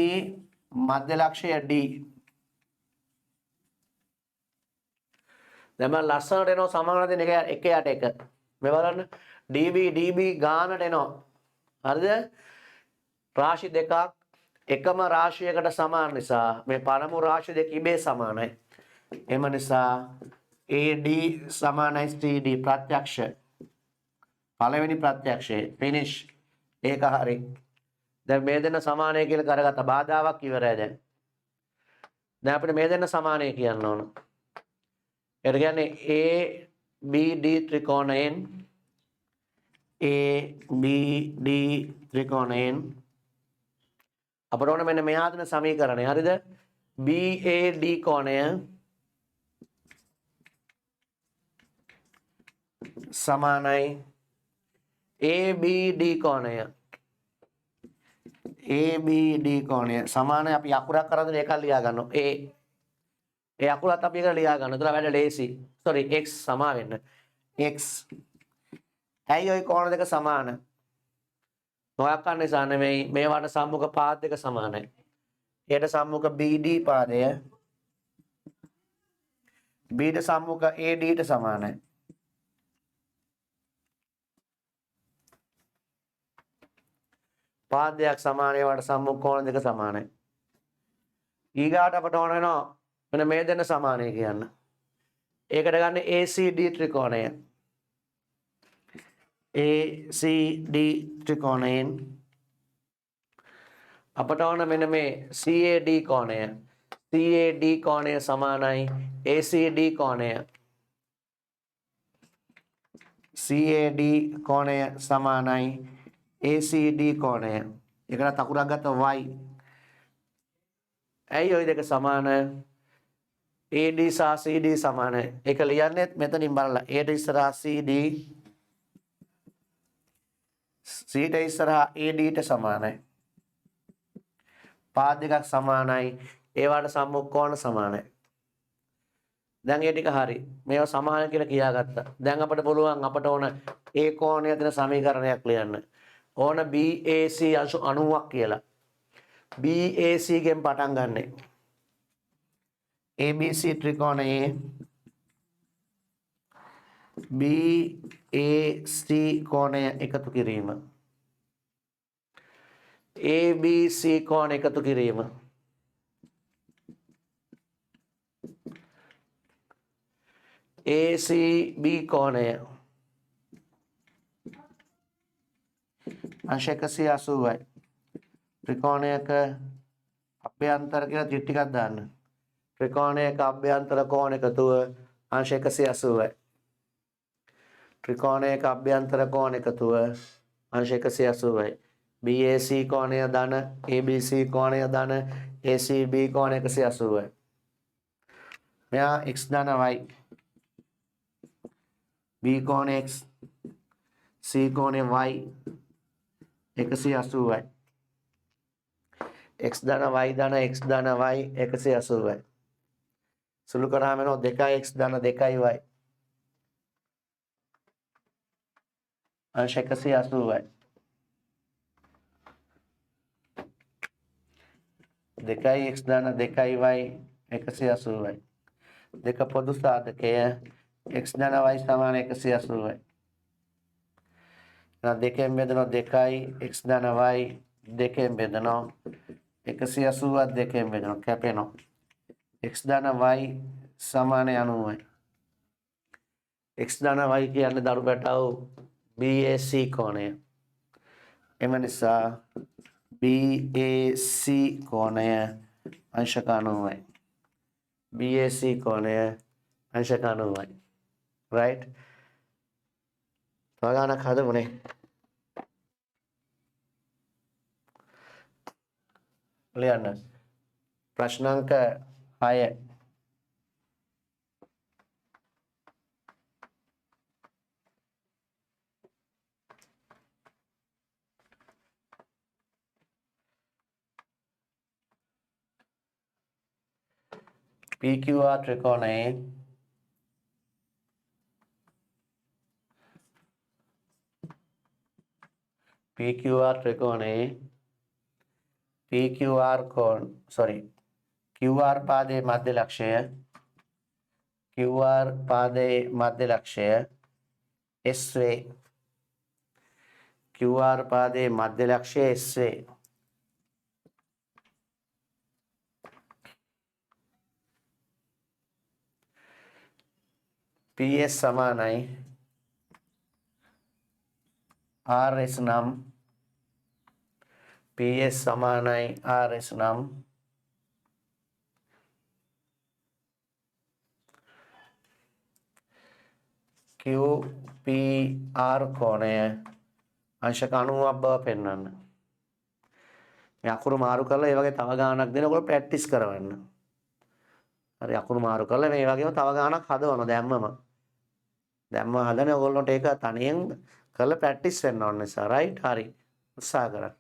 මධ්‍ය ලක්ෂය D. දැන් මම ලස්සනට එනවා සමාන දෙන එක යට එක. මේ බලන්න DB ගානට එනවා. හරිද? රාශි දෙකක් එකම රාශියකට සමාන නිසා මේ පළමු රාශි දෙක ඉබේ සමානයි. එම නිසා AD සමානයි CD ප්‍රත්‍යක්ෂ. පළවෙනි ප්‍රත්‍යක්ෂය finish. ඒක හරි. දැන් මේ දෙන්න සමානයි කියලා කරගත්ත බාධාවක් ඉවරයි දැන්. දැන් අපිට මේ දෙන්න සමානයි කියන්න ඕන. ඒකට කියන්නේ ABD ත්‍රිකෝණයෙන් ABD ත්‍රිකෝණයෙන් අපට ඕන මෙන්න මෙහා දෙන සමීකරණය. හරිද? BAD කෝණය සමානයි ABD කෝණය. ABD කෝණය සමානයි අපි අකුරක් කරගෙන ඒක ලියා ගන්නවා. ඒ අකුරත් අපි එක ලියා ගන්න. ඒතර වැඩ ලේසි. sorry x සමා වෙන්න. x. ඇයි ওই කෝණ දෙක සමාන? නොයක් නිසා නෙමෙයි මේවට සම්මුඛ පාද දෙක සමානයි. ඒට සම්මුඛ BD පාදය BD සම්මුඛ AD ට සමානයි. පාදයක් සමාන ඒවට සම්මුඛ කෝණ දෙක සමානයි. ඊගාට අපට ඕන වෙනවා මෙන්න මේ දෙන්න සමානයි කියන්න. ඒකට ගන්න ACD ත්‍රිකෝණය. ACD ත්‍රිකෝණයෙන් අපට ඕන මෙන්න මේ CAD කෝණය. CAD කෝණය සමානයි ACD කෝණය. CAD කෝණය සමානයි ACD කෝණය. ඒකට අකුරක් ගත්ත y. ඇයි ওই දෙක සමාන? AD සහ CD සමානයි. ඒක ලියන්නේ මෙතනින් බලලා. AD ඉස්සරහා CD C ට ඉස්සරහා AD ට සමානයි. පාද දෙකක් සමානයි. ඒවට සම්මුඛ සමානයි. දැන් ඒ ටික හරි. මේවා සමාන කියලා කියාගත්තා. දැන් අපිට පුළුවන් අපට ඕන ඒ කෝණය දෙන සමීකරණයක් ලියන්න. ඕන BAC අංශු 90ක් කියලා. BAC ගෙන් පටන් ගන්නෙ. ABC ත්‍රිකෝණයේ BAC කෝණය එකතු කිරීම. ABC කෝණ එකතු කිරීම. ACB කෝණය अंश 180යි. ත්‍රිකෝණයක අභ්‍යන්තර කියලා ත්‍රි ටිකක් දාන්න. ත්‍රිකෝණයක අභ්‍යන්තර කෝණ එකතුව अंश 180යි. ත්‍රිකෝණයක අභ්‍යන්තර කෝණ එකතුව अंश 180යි. BAC කෝණය ධන, ABC කෝණය ධන, ACB කෝණ 180යි. මෙයා x ධන y. B කෝණය x, C කෝණය y 180යි. x ධන y ධන x ධන y 180යි. සුළු කරාම එනවා 2x ධන 2y अंश 180යි. 2x ධන 2y 180යි. දෙක පොදු සාධකය x ධන y සමාන 180යි. දෙකෙන් බෙදනවා 2යි x ධන y දෙකෙන් බෙදනවා 180ක් දෙකෙන් බෙදනවා කැපෙනවා. x ධන y සමාන 90යි. x ධන y කියන්නේ දරු පැටව BAC කෝණය. එම නිසා BAC කෝණය अंशක 90යි. BAC කෝණය अंशක 90යි. right? තව ගානක් හදමුනේ. ලියන්න. ප්‍රශ්නාංක 6. PQR ත්‍රිකෝණයේ PQR ත්‍රිකෝණයේ QR පාදයේ මධ්‍ය ලක්ෂය QR පාදයේ මධ්‍ය ලක්ෂය S වේ. QR පාදයේ මධ්‍ය ලක්ෂය S වේ. PS සමානයි RS නම් PS සමානයි RS නම් QPR කෝණය अंशක 90ක් බව පෙන්වන්න. මේ අකුරු මාරු කරලා ඒ වගේ තව ගානක් දෙන ඔයගොල්ලෝ ප්‍රැක්ටිස් කරවන්න. හරි අකුරු මාරු කරලා මේ වගේම තව ගානක් හදවන දැම්ම හදන ඔයගොල්ලන්ට ඒක තනියෙන් කරලා ප්‍රැක්ටිස් වෙන්න ඕන නිසා රයිට් හරි උත්සාහ කරන්න.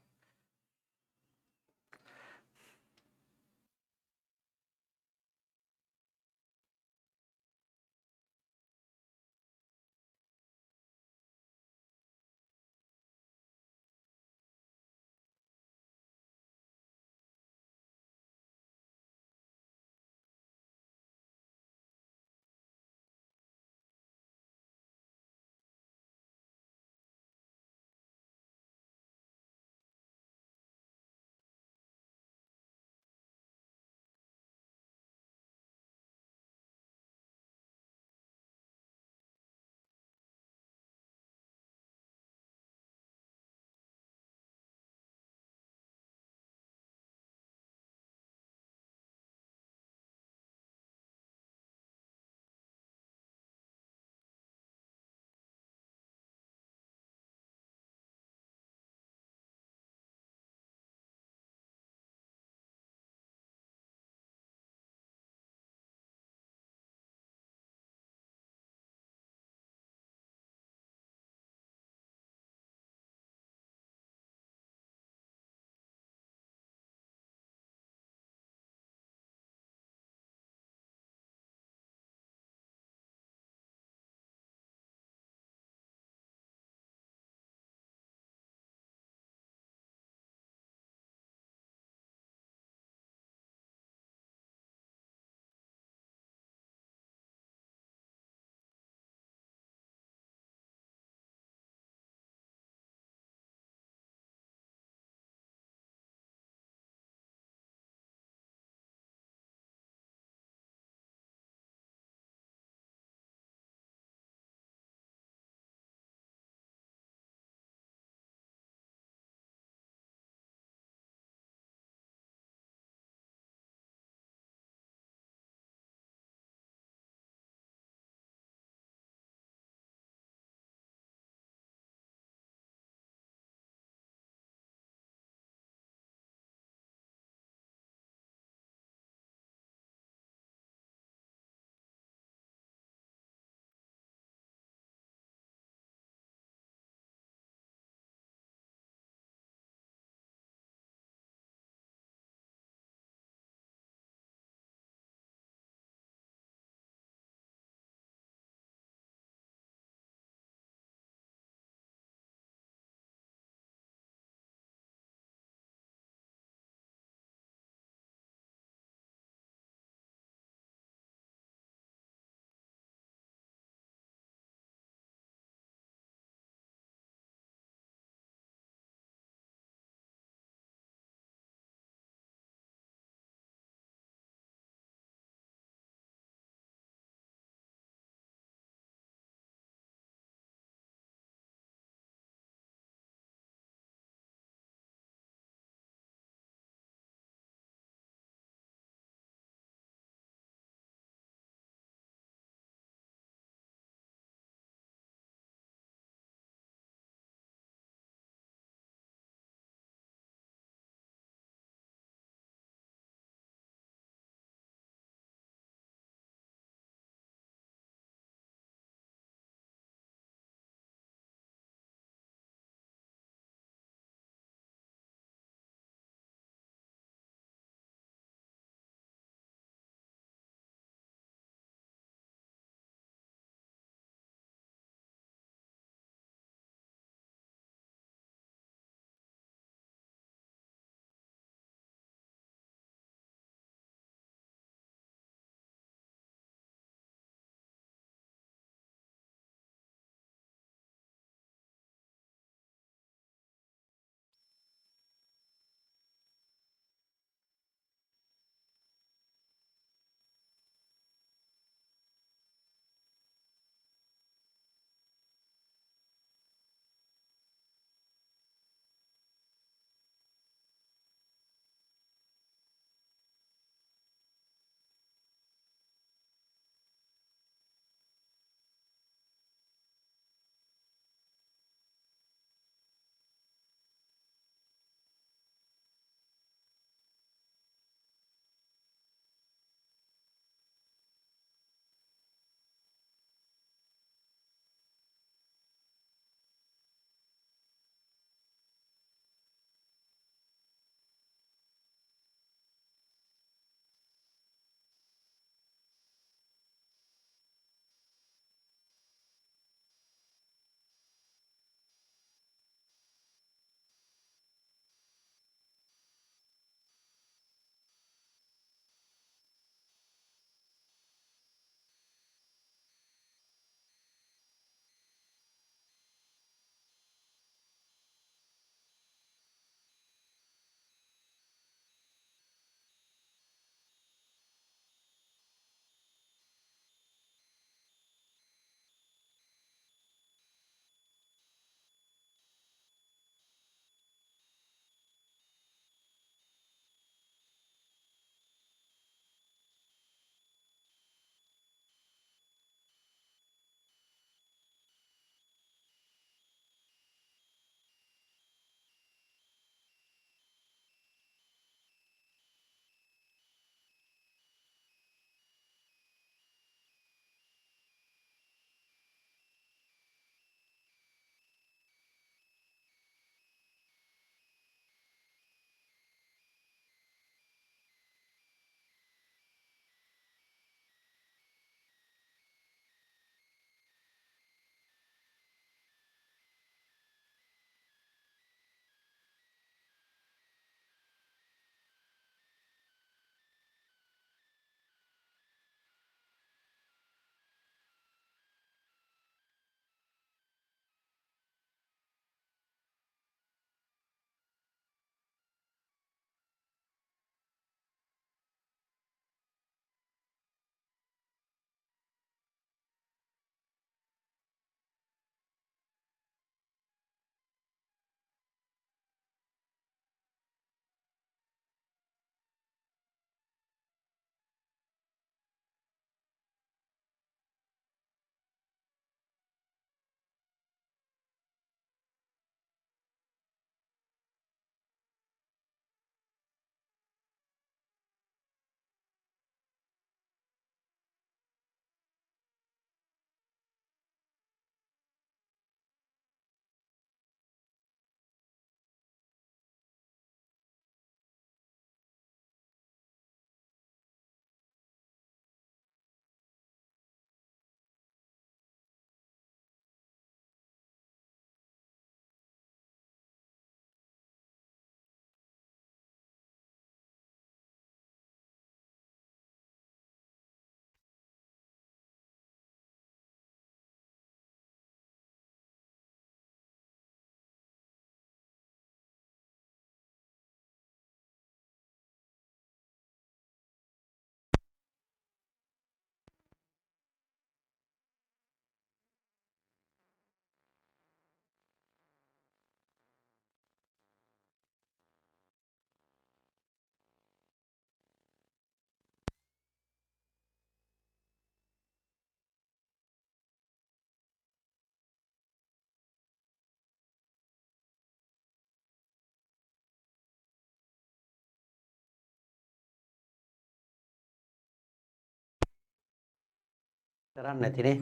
කරන්නේ නැතිනේ.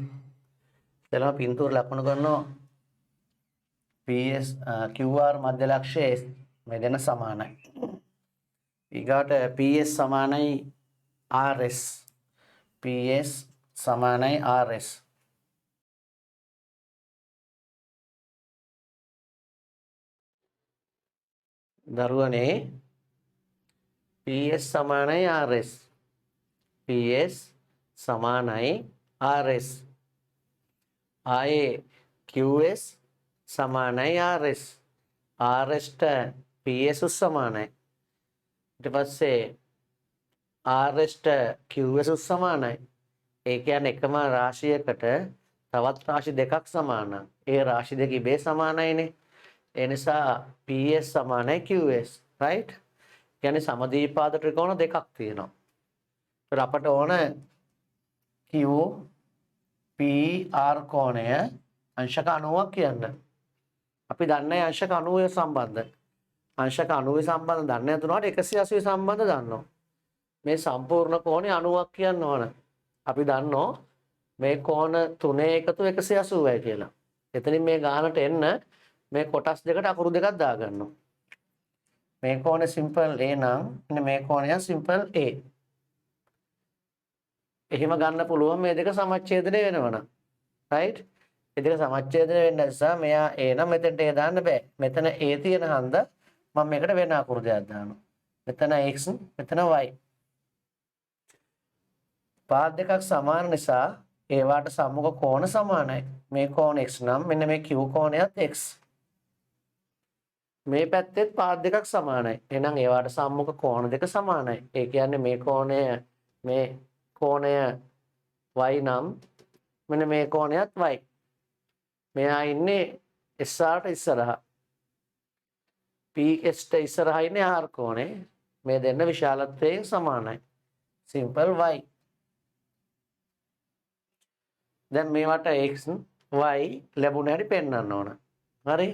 එතන පින්තූර ලකුණු කරනවා PS QR මධ්‍ය ලක්ෂය මේ දෙන සමානයි. ඊගාට PS සමානයි RS. PS සමානයි RS. දරුවනේ PS සමානයි RS. PS සමානයි RS. ආයේ QS සමානයි RS. RS ට PS සමානයි. ඊට පස්සේ RS ට QS සමානයි. ඒ කියන්නේ එකම රාශියකට තවත් රාශි දෙකක් සමානයි. ඒ රාශි දෙක ඉබේ සමානයිනේ. ඒ නිසා PS සමානයි QS. right? කියන්නේ සමද්විපාද ත්‍රිකෝණ දෙකක් තියෙනවා. ඒතර අපට ඕන Q PR කෝණය අංශක 90ක් කියන්න. අපි දන්නේ අංශක 90 සම්බන්ධ. අංශක 90 සම්බන්ධ දන්නේ නැතුනට 180 සම්බන්ධ දන්නවා. මේ සම්පූර්ණ කෝණය 90ක් කියන්න ඕන. අපි දන්නෝ මේ කෝණ තුනේ එකතු 180යි කියලා. එතනින් මේ ගානට එන්න මේ කොටස් දෙකට අකුරු දෙකක් දාගන්නවා. මේ කෝණය සිම්පල් A නම් මෙන්න මේ කෝණය සිම්පල් A. එහෙම ගන්න පුළුවන් මේ දෙක සමච්ඡේදනය වෙනවනම්. right? මේ දෙක සමච්ඡේදනය වෙන්න නිසා මෙයා A නම් මෙතනට A දාන්න බෑ. මෙතන A තියෙන හන්ද මම මේකට වෙන අකුරු දෙකක් දානවා. මෙතන x මෙතන y. පාද දෙකක් සමාන නිසා ඒවාට සම්මුඛ කෝණ සමානයි. මේ කෝණ x නම් මෙන්න මේ q කෝණයත් x. මේ පැත්තෙත් පාද දෙකක් සමානයි. එහෙනම් ඒවාට සම්මුඛ කෝණ දෙක සමානයි. ඒ කියන්නේ මේ කෝණය y නම් මෙන්න මේ කෝණයත් y. මෙයා ඉන්නේ SR ට ඉස්සරහා. PS ට ඉස්සරහා ඉන්නේ R කෝණේ. මේ දෙන්න විශාලත්වයෙන් සමානයි. simple y. දැන් මේවට x y ලැබුණ හැටි පෙන්වන්න ඕන. හරි?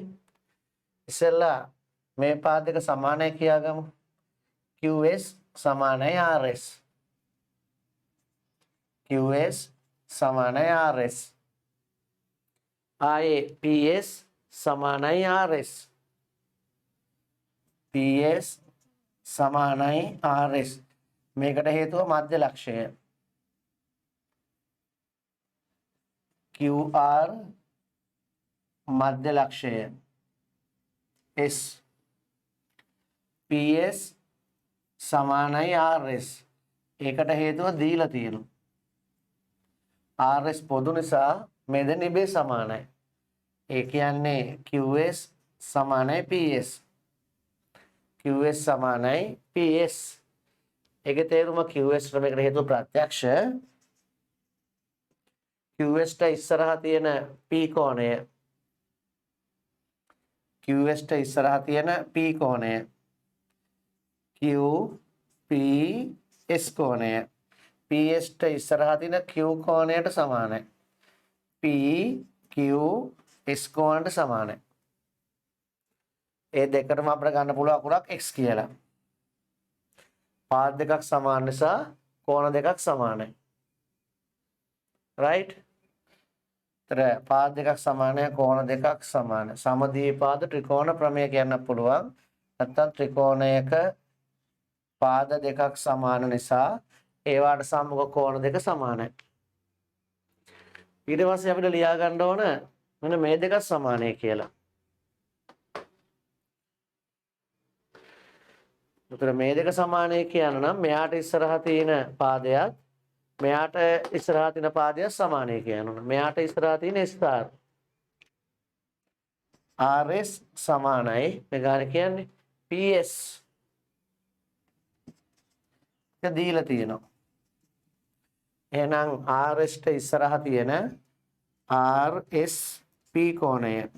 ඉස්සෙල්ලා මේ පාද දෙක සමානයි කියාගමු. QS සමානයි RS. QS සමානයි RS. ආයේ PS සමානයි RS. PS සමානයි RS. මේකට හේතුව මධ්‍ය ලක්ෂය. QR මධ්‍ය ලක්ෂය. S PS සමානයි RS. ඒකට හේතුව දීලා තියෙනවා. RS පොදු නිසා මේ දෙන්න ඉබේ සමානයි. ඒ කියන්නේ QS සමානයි PS. QS සමානයි PS. ඒකේ තේරුම QS මේකට හේතුව ප්‍රත්‍යක්ෂ. QS ට ඉස්සරහා තියෙන P කෝණය. QS ට ඉස්සරහා තියෙන P කෝණය. Q P S කෝණය. PS ට ඉස්සරහා තියෙන Q කෝණයට සමානයි. P Q S කෝණයට සමානයි. ඒ දෙකටම අපිට ගන්න පුළුවන් අකුරක් x කියලා. පාද දෙකක් සමාන නිසා කෝණ දෙකක් සමානයි. right? තර පාද දෙකක් සමානයි කෝණ දෙකක් සමානයි. සමද්විපාද ත්‍රිකෝණ ප්‍රමේය කියන්න පුළුවන්. නැත්නම් ත්‍රිකෝණයක පාද දෙකක් සමාන නිසා ඒවාට සම්මුඛ කෝණ දෙක සමානයි. ඊට පස්සේ අපිට ලියා ගන්න ඕන මෙන්න මේ දෙක සමානයි කියලා. උතර මේ දෙක සමානයි කියන නම් මෙයාට ඉස්සරහා තියෙන පාදයක් මෙයාට ඉස්සරහා තියෙන පාදයක් සමානයි කියනවා. මෙයාට ඉස්සරහා තියෙන ස්ථාර RS සමානයි මේ ගාන කියන්නේ PS. ඒක දීලා තියෙනවා. එහෙනම් RS ට ඉස්සරහා තියෙන RS P කෝණය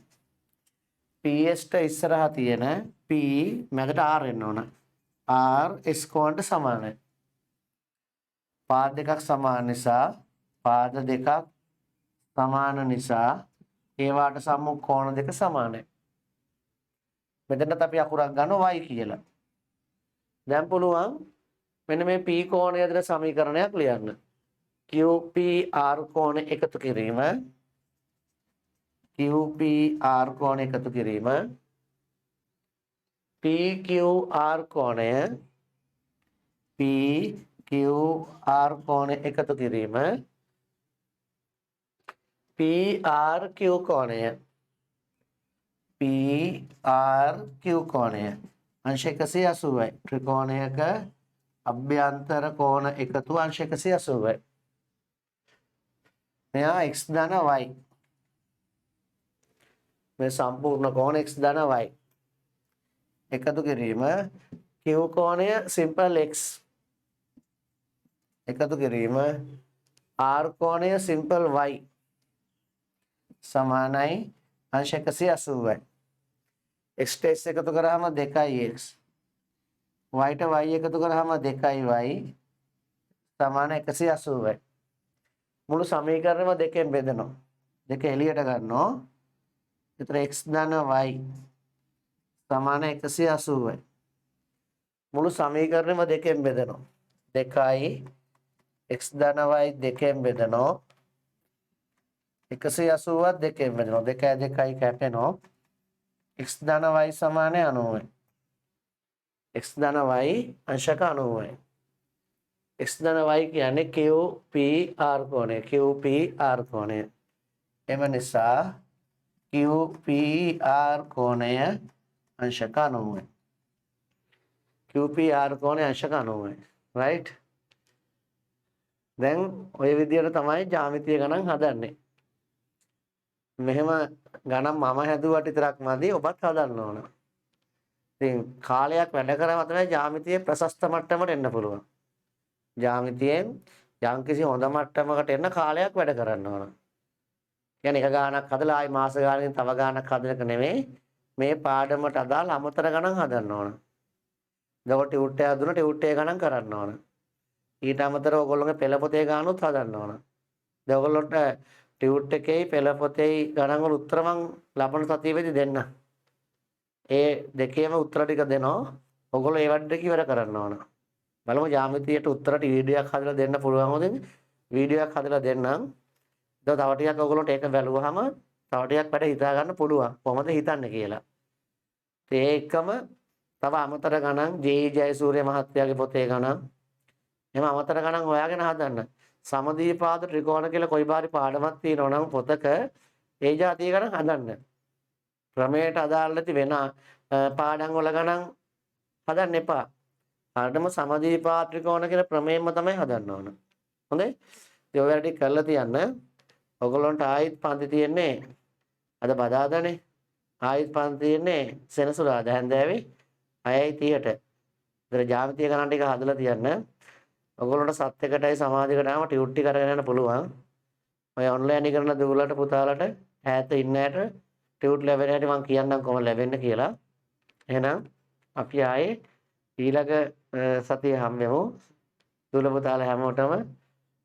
PS ට ඉස්සරහා තියෙන P මැදට R එන්න ඕන. R S කෝණයට සමානයි. පාද දෙකක් සමාන නිසා පාද දෙකක් සමාන නිසා ඒවාට සම්මුඛ කෝණ දෙක සමානයි. මෙතනත් අපි අකුරක් ගන්නවා y කියලා. දැන් පුළුවන් මෙන්න මේ p කෝණය දෙන සමීකරණයක් ලියන්න. QPR කෝණ එකතු කිරීම QPR කෝණ එකතු කිරීම PQR කෝණය PQR කෝණය එකතු කිරීම PRQ කෝණය PRQ කෝණය अंश 180යි ත්‍රිකෝණයක අභ්‍යන්තර කෝණ එකතු अंश 180යි මෙයා x ධන y මේ සම්පූර්ණ කෝණ x ධන y එකතු කිරීම q කෝණය simple x එකතු කිරීම r කෝණය simple y සමානයි अंश 180යි x ට එකතු කරාම 2x y ට y එකතු කරාම 2y සමාන 180යි මුළු සමීකරණයම දෙකෙන් බෙදනවා දෙක එළියට ගන්නවා එතන x ධන y සමාන 180යි මුළු සමීකරණයම දෙකෙන් බෙදනවා 2යි x ධන y දෙකෙන් බෙදනවා 180වත් දෙකෙන් බෙදනවා 2යි කැපෙනවා x ධන y සමාන 90යි x ධන y අංශක 90යි x ධන y කියන්නේ QPR කෝණය QPR කෝණය එම නිසා QPR කෝණය अंशක 90යි QPR කෝණය अंशක 90යි right දැන් ඔය විදිහට තමයි ජ්‍යාමිතිය ගණන් හදන්නේ මෙහෙම ගණන් මම හැදුවට විතරක් මදි ඔබත් හදන්න ඕන. ඉතින් කාලයක් වැඩ කරාම තමයි ජ්‍යාමිතියේ ප්‍රශස්ත මට්ටමට එන්න පුළුවන්. ජ්‍යාමිතියෙන් යම්කිසි හොඳ මට්ටමකට එන්න කාලයක් වැඩ කරන්න ඕන. කියන්නේ එක ගාණක් හදලා ආයි මාස ගාණකින් තව ගාණක් හදන එක නෙමෙයි මේ පාඩමට අදාළ අමතර ගණන් හදන්න ඕන. දවල් ටියුට් එක දුන්න ටියුට් එක ගණන් කරන්න ඕන. ඊට අමතරව ඔයගොල්ලෝගේ පෙළ පොතේ ගානුත් හදන්න ඕන. දැන් ඔයගොල්ලන්ට ටියුට් එකේ පෙළ පොතේ ගණන් වල උත්තර මං ලබන සතියේදී දෙන්න. ඒ දෙකේම උත්තර ටික දෙනවා. ඔයගොල්ලෝ ඒ වඩ ඉවර කරන්න ඕන. බලමු ජ්‍යාමිතියට උත්තරට වීඩියෝයක් හදලා දෙන්න පුළුවන් හොඳින්. වීඩියෝයක් හදලා දෙන්නම්. තව ටිකක් ඔයගොල්ලන්ට ඒක බැලුවාම තව ටිකක් වැඩ හිතා ගන්න පුළුවන්. කොහොමද හිතන්නේ කියලා. ඒ එකම තව අමතර ගණන් ජේ ජයසූරිය මහත්තයාගේ පොතේ ගණන්. එහෙම අමතර ගණන් හොයාගෙන හදන්න. සමදීපාද ත්‍රිකෝණ කියලා කොයි බාරි පාඩමක් තියෙනවා නම් පොතක ඒ જાතිය ගණන් හදන්න. ක්‍රමයට අදාළ නැති වෙන පාඩම් වල ගණන් හදන්න එපා. පාඩම සමදීපාද ත්‍රිකෝණ කියලා ප්‍රමේයම තමයි හදන්න ඕන. හොඳයි? ඉතින් ඔය වැඩ ටික කරලා තියන්න. ඔයගොල්ලන්ට ආයිත් පන්ති තියෙන්නේ අද බදාදානේ. ආයිත් පන්ති තියෙන්නේ සෙනසුරාදා හැන්දෑවේ 6:30ට. ඉතින් ජ්‍යාමිතිය ගණන් ටික හදලා තියන්න. ඔයගොල්ලන්ට සත් එකටයි සමාධියකට ආවම ටියුට් ටික අරගෙන යන්න පුළුවන්. ඔය ඔන්ලයින් කරන දුවලට පුතාලට ඈත ඉන්න ඇයට ටියුට් ලැබෙන හැටි මම කියන්නම් කොහොමද ලැබෙන්නේ කියලා. එහෙනම් අපි ආයේ ඊළඟ සතියේ හම්බෙමු. දුවල පුතාලා හැමෝටම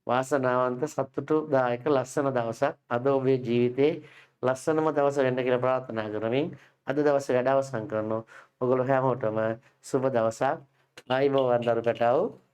වාසනාවන්ත සතුටුදායක ලස්සන දවසක් අද ඔබේ ජීවිතේ ලස්සනම දවස වෙන්න කියලා ප්‍රාර්ථනා කරමින් අද දවසේ වැඩ අවසන් කරනවා. ඔයගොල්ලෝ හැමෝටම සුබ දවසක්. ආයිබෝවන් දරු පැටවෝ